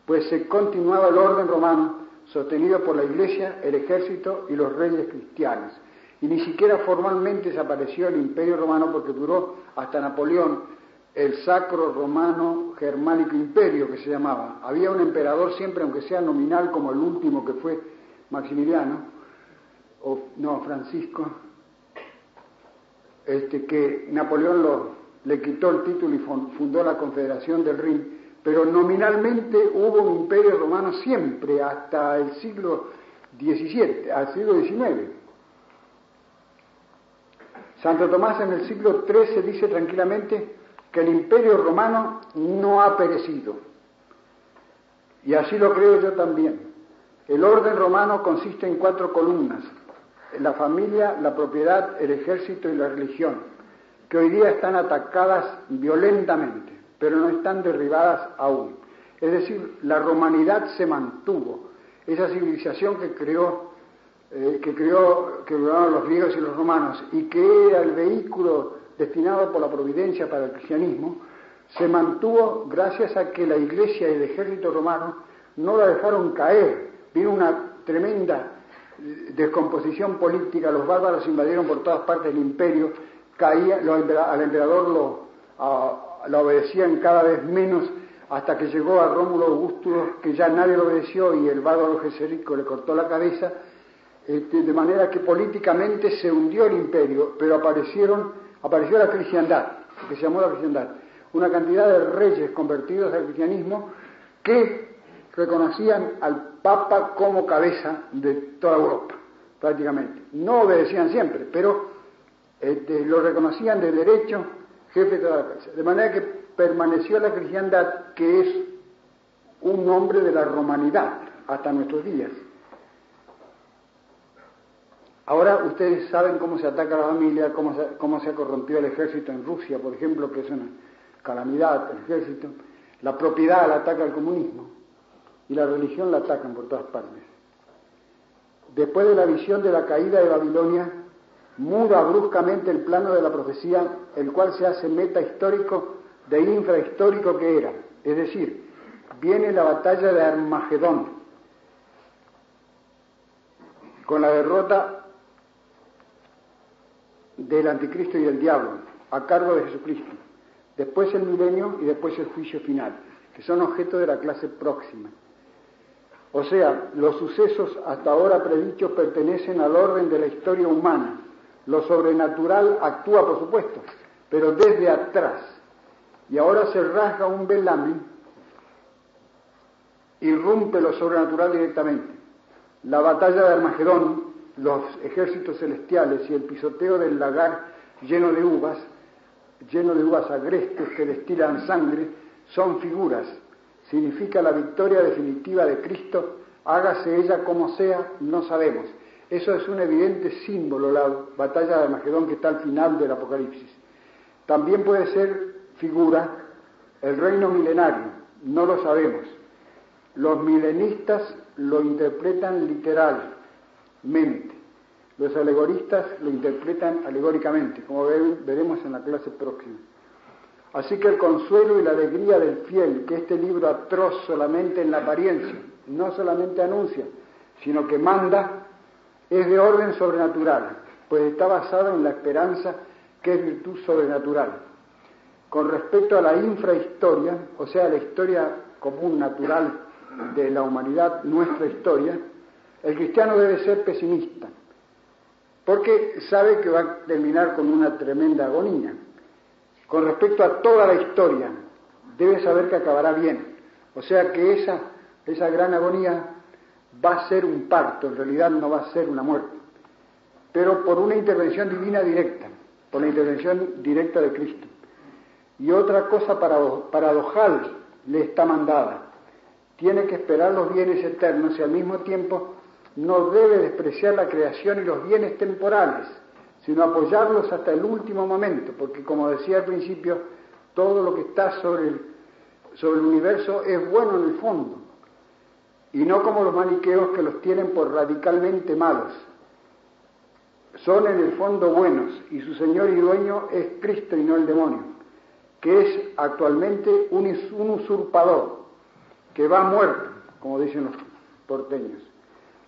pues se continuaba el orden romano, sostenido por la Iglesia, el ejército y los reyes cristianos. Y ni siquiera formalmente desapareció el Imperio Romano, porque duró hasta Napoleón el Sacro Romano Germánico Imperio, que se llamaba. Había un emperador siempre, aunque sea nominal, como el último que fue Maximiliano, Francisco, que Napoleón le quitó el título y fundó la Confederación del Rin, pero nominalmente hubo un imperio romano siempre, hasta el siglo XVII, al siglo XIX. Santo Tomás en el siglo XIII dice tranquilamente que el imperio romano no ha perecido. Y así lo creo yo también. El orden romano consiste en 4 columnas: la familia, la propiedad, el ejército y la religión, que hoy día están atacadas violentamente, pero no están derribadas aún. Es decir, la romanidad se mantuvo, esa civilización que crearon los griegos y los romanos, y que era el vehículo destinado por la providencia para el cristianismo, se mantuvo gracias a que la Iglesia y el ejército romano no la dejaron caer. Vino una tremenda descomposición política, los bárbaros invadieron por todas partes el imperio, al emperador lo obedecían cada vez menos, hasta que llegó a Rómulo Augustulo, que ya nadie lo obedeció, y el bárbaro Genserico le cortó la cabeza, de manera que políticamente se hundió el imperio, pero apareció la cristiandad, que se llamó la cristiandad, una cantidad de reyes convertidos al cristianismo que reconocían al Papa como cabeza de toda Europa, prácticamente. No obedecían siempre, pero lo reconocían de derecho, jefe de toda la cabeza. De manera que permaneció la cristiandad, que es un nombre de la romanidad hasta nuestros días. Ahora ustedes saben cómo se ataca a la familia, cómo se ha corrompido el ejército en Rusia, por ejemplo, que es una calamidad el ejército. La propiedad la ataca el comunismo y la religión la atacan por todas partes. Después de la visión de la caída de Babilonia, muda bruscamente el plano de la profecía, el cual se hace metahistórico de infrahistórico que era. Es decir, viene la batalla de Armagedón, con la derrota del anticristo y del diablo, a cargo de Jesucristo. Después el milenio y después el juicio final, que son objeto de la clase próxima. O sea, los sucesos hasta ahora predichos pertenecen al orden de la historia humana. Lo sobrenatural actúa, por supuesto, pero desde atrás. Y ahora se rasga un velamen, irrumpe lo sobrenatural directamente. La batalla de Armagedón, los ejércitos celestiales y el pisoteo del lagar lleno de uvas agrestes que destilan sangre, son figuras. Significa la victoria definitiva de Cristo, hágase ella como sea, no sabemos. Eso es un evidente símbolo, la batalla de Armagedón que está al final del Apocalipsis. También puede ser figura el reino milenario, no lo sabemos. Los milenistas lo interpretan literalmente, los alegoristas lo interpretan alegóricamente, como veremos en la clase próxima. Así que el consuelo y la alegría del fiel, que este libro atroz solamente en la apariencia, no solamente anuncia, sino que manda, es de orden sobrenatural, pues está basado en la esperanza, que es virtud sobrenatural. Con respecto a la infrahistoria, o sea, la historia común, natural de la humanidad, nuestra historia, el cristiano debe ser pesimista, porque sabe que va a terminar con una tremenda agonía. Con respecto a toda la historia, debe saber que acabará bien, o sea que esa gran agonía va a ser un parto, en realidad no va a ser una muerte, pero por una intervención divina directa, por la intervención directa de Cristo. Y otra cosa paradojal le está mandada: tiene que esperar los bienes eternos y al mismo tiempo no debe despreciar la creación y los bienes temporales, sino apoyarlos hasta el último momento, porque como decía al principio, todo lo que está sobre el universo es bueno en el fondo, y no como los maniqueos que los tienen por radicalmente malos. Son en el fondo buenos, y su Señor y Dueño es Cristo y no el demonio, que es actualmente un usurpador, que va muerto, como dicen los porteños.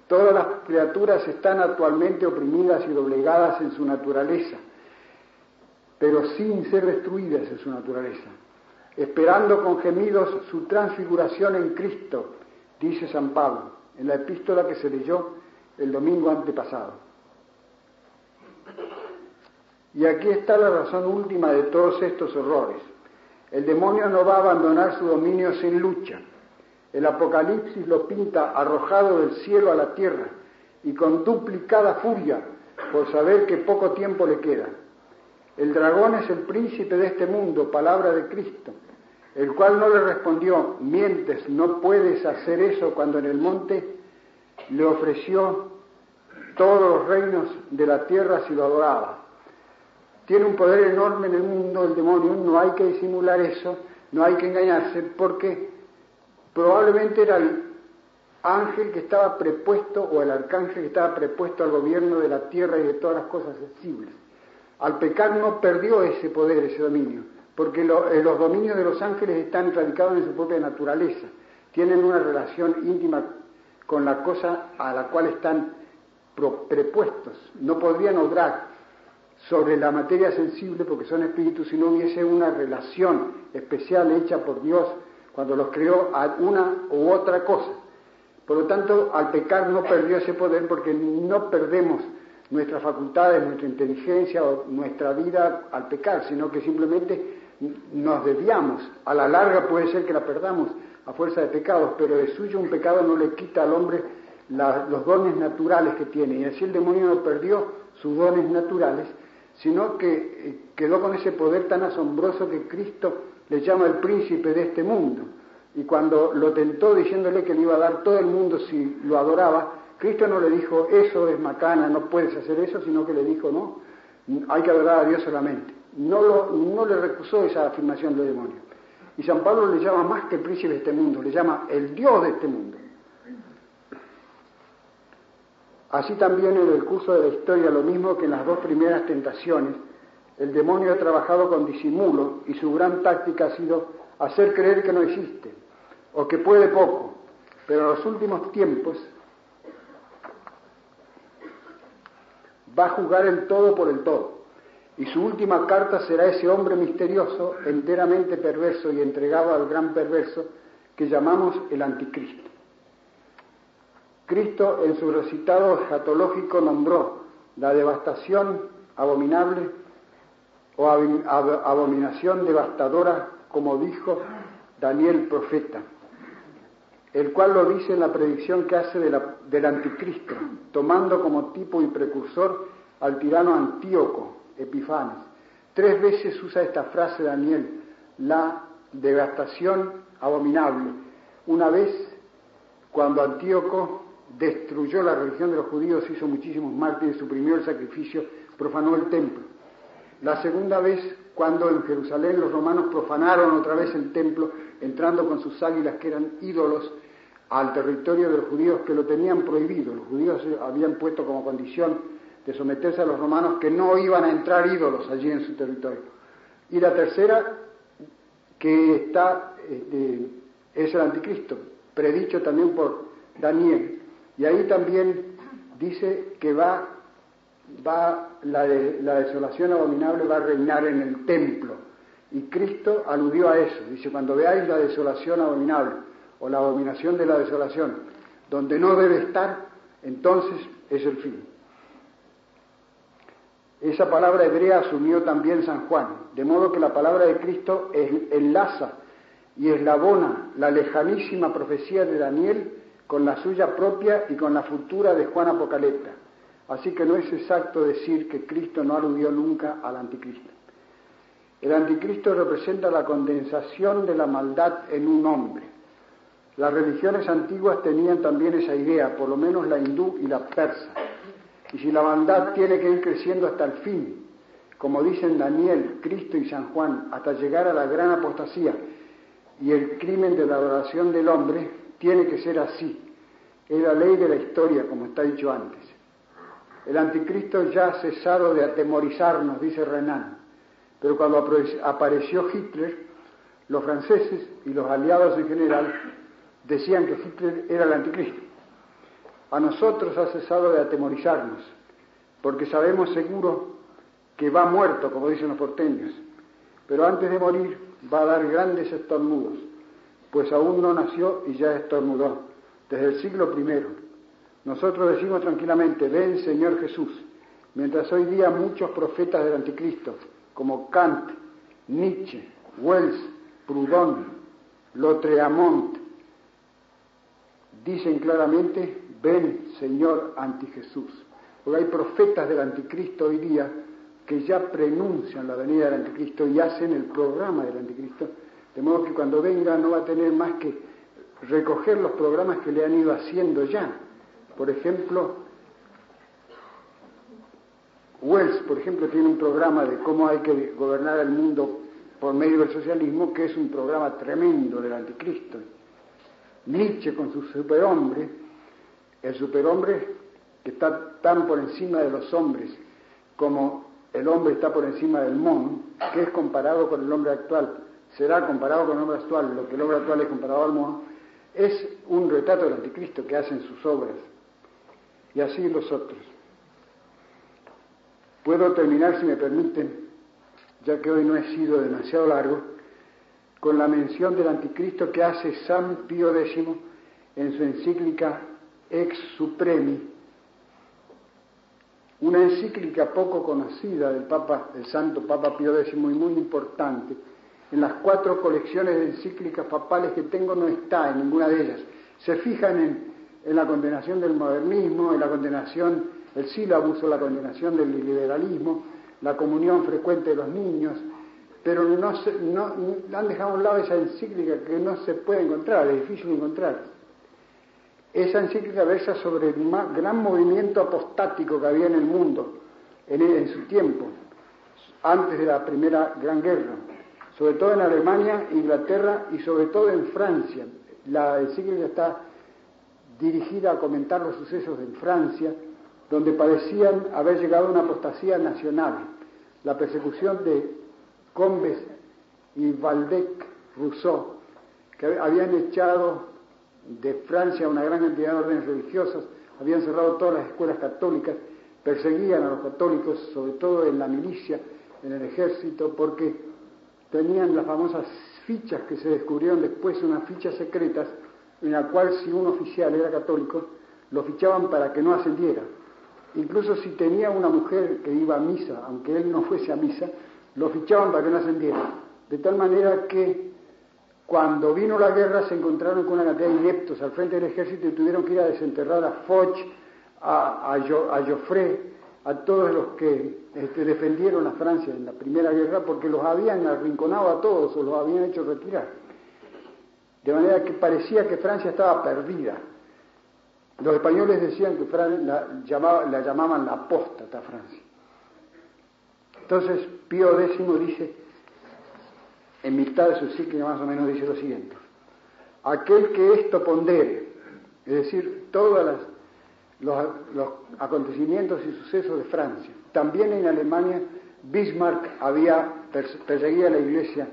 Todas las criaturas están actualmente oprimidas y doblegadas en su naturaleza, pero sin ser destruidas en su naturaleza, esperando con gemidos su transfiguración en Cristo, dice San Pablo, en la epístola que se leyó el domingo antepasado. Y aquí está la razón última de todos estos horrores. El demonio no va a abandonar su dominio sin lucha. El Apocalipsis lo pinta arrojado del cielo a la tierra y con duplicada furia por saber que poco tiempo le queda. El dragón es el príncipe de este mundo, palabra de Cristo, el cual no le respondió: mientes, no puedes hacer eso, cuando en el monte le ofreció todos los reinos de la tierra si lo adoraba. Tiene un poder enorme en el mundo el demonio, no hay que disimular eso, no hay que engañarse, porque probablemente era el ángel que estaba prepuesto, o el arcángel que estaba prepuesto al gobierno de la tierra y de todas las cosas sensibles. Al pecar no perdió ese poder, ese dominio, porque los dominios de los ángeles están radicados en su propia naturaleza, tienen una relación íntima con la cosa a la cual están prepuestos. No podrían obrar sobre la materia sensible porque son espíritus si no hubiese una relación especial hecha por Dios cuando los creó a una u otra cosa. Por lo tanto, al pecar no perdió ese poder, porque no perdemos nuestras facultades, nuestra inteligencia o nuestra vida al pecar, sino que simplemente nos desviamos. A la larga puede ser que la perdamos a fuerza de pecados, pero de suyo un pecado no le quita al hombre los dones naturales que tiene. Y así el demonio no perdió sus dones naturales, sino que quedó con ese poder tan asombroso que Cristo le llama el príncipe de este mundo. Y cuando lo tentó diciéndole que le iba a dar todo el mundo si lo adoraba, Cristo no le dijo: eso es macana, no puedes hacer eso, sino que le dijo: no, hay que adorar a Dios solamente. No le recusó esa afirmación del demonio. Y San Pablo le llama más que el príncipe de este mundo, le llama el Dios de este mundo. Así también en el curso de la historia, lo mismo que en las dos primeras tentaciones, el demonio ha trabajado con disimulo y su gran táctica ha sido hacer creer que no existe o que puede poco, pero en los últimos tiempos va a jugar el todo por el todo, y su última carta será ese hombre misterioso, enteramente perverso y entregado al gran perverso que llamamos el anticristo. Cristo en su recitado escatológico nombró la devastación abominable o abominación devastadora, como dijo Daniel profeta, el cual lo dice en la predicción que hace del anticristo, tomando como tipo y precursor al tirano Antíoco Epifanes. 3 veces usa esta frase Daniel, la devastación abominable. Una vez, cuando Antíoco destruyó la religión de los judíos, hizo muchísimos mártires, suprimió el sacrificio, profanó el templo. La segunda vez, cuando en Jerusalén los romanos profanaron otra vez el templo, entrando con sus águilas que eran ídolos al territorio de los judíos, que lo tenían prohibido. Los judíos habían puesto como condición de someterse a los romanos que no iban a entrar ídolos allí en su territorio. Y la tercera, que está, es el anticristo, predicho también por Daniel. Y ahí también dice que la desolación abominable va a reinar en el templo. Y Cristo aludió a eso. Dice, cuando veáis la desolación abominable, o la abominación de la desolación, donde no debe estar, entonces es el fin. Esa palabra hebrea asumió también San Juan, de modo que la palabra de Cristo enlaza y eslabona la lejanísima profecía de Daniel con la suya propia y con la futura de Juan Apocalipta. Así que no es exacto decir que Cristo no aludió nunca al anticristo. El anticristo representa la condensación de la maldad en un hombre. Las religiones antiguas tenían también esa idea, por lo menos la hindú y la persa. Y si la maldad tiene que ir creciendo hasta el fin, como dicen Daniel, Cristo y San Juan, hasta llegar a la gran apostasía y el crimen de la adoración del hombre, tiene que ser así. Es la ley de la historia, como está dicho antes. El anticristo ya ha cesado de atemorizarnos, dice Renan, pero cuando apareció Hitler, los franceses y los aliados en general decían que Hitler era el anticristo. A nosotros ha cesado de atemorizarnos, porque sabemos seguro que va muerto, como dicen los porteños, pero antes de morir va a dar grandes estornudos, pues aún no nació y ya estornudó, desde el siglo I. Nosotros decimos tranquilamente, ven Señor Jesús, mientras hoy día muchos profetas del anticristo, como Kant, Nietzsche, Wells, Proudhon, Lautréamont, dicen claramente, ven Señor antijesús. Porque hay profetas del anticristo hoy día que ya prenuncian la venida del anticristo y hacen el programa del anticristo, de modo que cuando venga no va a tener más que recoger los programas que le han ido haciendo ya. Por ejemplo, Wells, por ejemplo, tiene un programa de cómo hay que gobernar el mundo por medio del socialismo, que es un programa tremendo del anticristo. Nietzsche con su superhombre, el superhombre que está tan por encima de los hombres como el hombre está por encima del mono, que es comparado con el hombre actual, será comparado con el hombre actual, lo que el hombre actual es comparado al mono, es un retrato del anticristo que hacen sus obras. Y así los otros. Puedo terminar, si me permiten, ya que hoy no he sido demasiado largo, con la mención del anticristo que hace San Pío X en su encíclica Ex Supremi, una encíclica poco conocida del Santo Papa Pío X y muy importante. En las 4 colecciones de encíclicas papales que tengo no está en ninguna de ellas. Se fijan en la condenación del modernismo, en la condenación, el sílabus o la condenación del liberalismo, la comunión frecuente de los niños, pero no han dejado a un lado esa encíclica que no se puede encontrar, es difícil encontrar. Esa encíclica versa sobre el gran movimiento apostático que había en el mundo en su tiempo, antes de la Primera Gran Guerra, sobre todo en Alemania, Inglaterra y sobre todo en Francia. La encíclica está dirigida a comentar los sucesos en Francia, donde parecían haber llegado a una apostasía nacional, la persecución de Combes y Waldeck-Rousseau, que habían echado de Francia una gran cantidad de órdenes religiosas, habían cerrado todas las escuelas católicas, perseguían a los católicos, sobre todo en la milicia, en el ejército, porque tenían las famosas fichas que se descubrieron después, unas fichas secretas, en la cual si un oficial era católico, lo fichaban para que no ascendiera. Incluso si tenía una mujer que iba a misa, aunque él no fuese a misa, lo fichaban para que no ascendiera. De tal manera que cuando vino la guerra se encontraron con una cantidad de ineptos al frente del ejército y tuvieron que ir a desenterrar a Foch, a Joffre, a todos los que defendieron a Francia en la Primera Guerra, porque los habían arrinconado a todos o los habían hecho retirar. De manera que parecía que Francia estaba perdida. Los españoles decían que la llamaban la apóstata Francia. Entonces Pío X dice, en mitad de su cíclica más o menos dice lo siguiente: aquel que esto pondere, es decir, todos los acontecimientos y sucesos de Francia. También en Alemania Bismarck perseguía a la Iglesia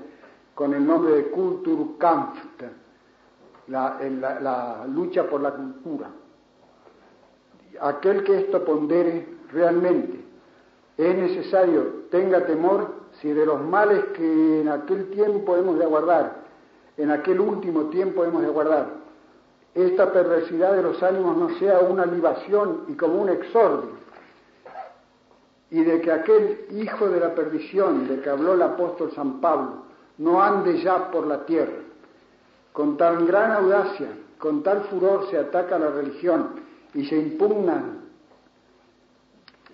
con el nombre de Kulturkampf, la lucha por la cultura. Aquel que esto pondere realmente es necesario, tenga temor si de los males que en aquel tiempo hemos de aguardar, en aquel último tiempo hemos de aguardar, esta perversidad de los ánimos no sea una libación y como un exordio, y de que aquel hijo de la perdición de que habló el apóstol San Pablo no ande ya por la tierra. Con tan gran audacia, con tal furor se ataca a la religión y se impugnan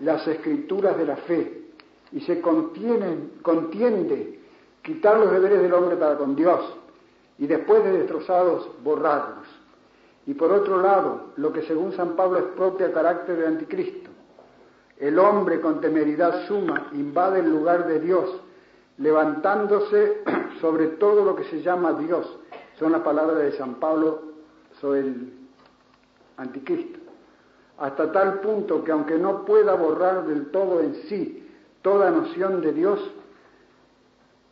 las escrituras de la fe y se contiende quitar los deberes del hombre para con Dios y después de destrozados borrarlos. Y por otro lado, lo que según San Pablo expropia carácter de anticristo, el hombre con temeridad suma invade el lugar de Dios, levantándose sobre todo lo que se llama Dios. Son las palabras de San Pablo sobre el anticristo. Hasta tal punto que aunque no pueda borrar del todo en sí toda noción de Dios,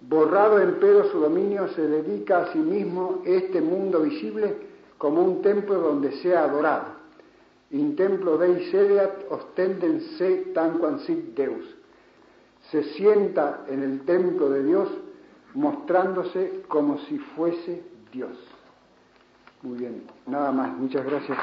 borrado empero su dominio, se dedica a sí mismo este mundo visible como un templo donde sea adorado. In templo Dei sedeat ostenden se tanquam sit Deus. Se sienta en el templo de Dios mostrándose como si fuese Dios. Muy bien, nada más. Muchas gracias.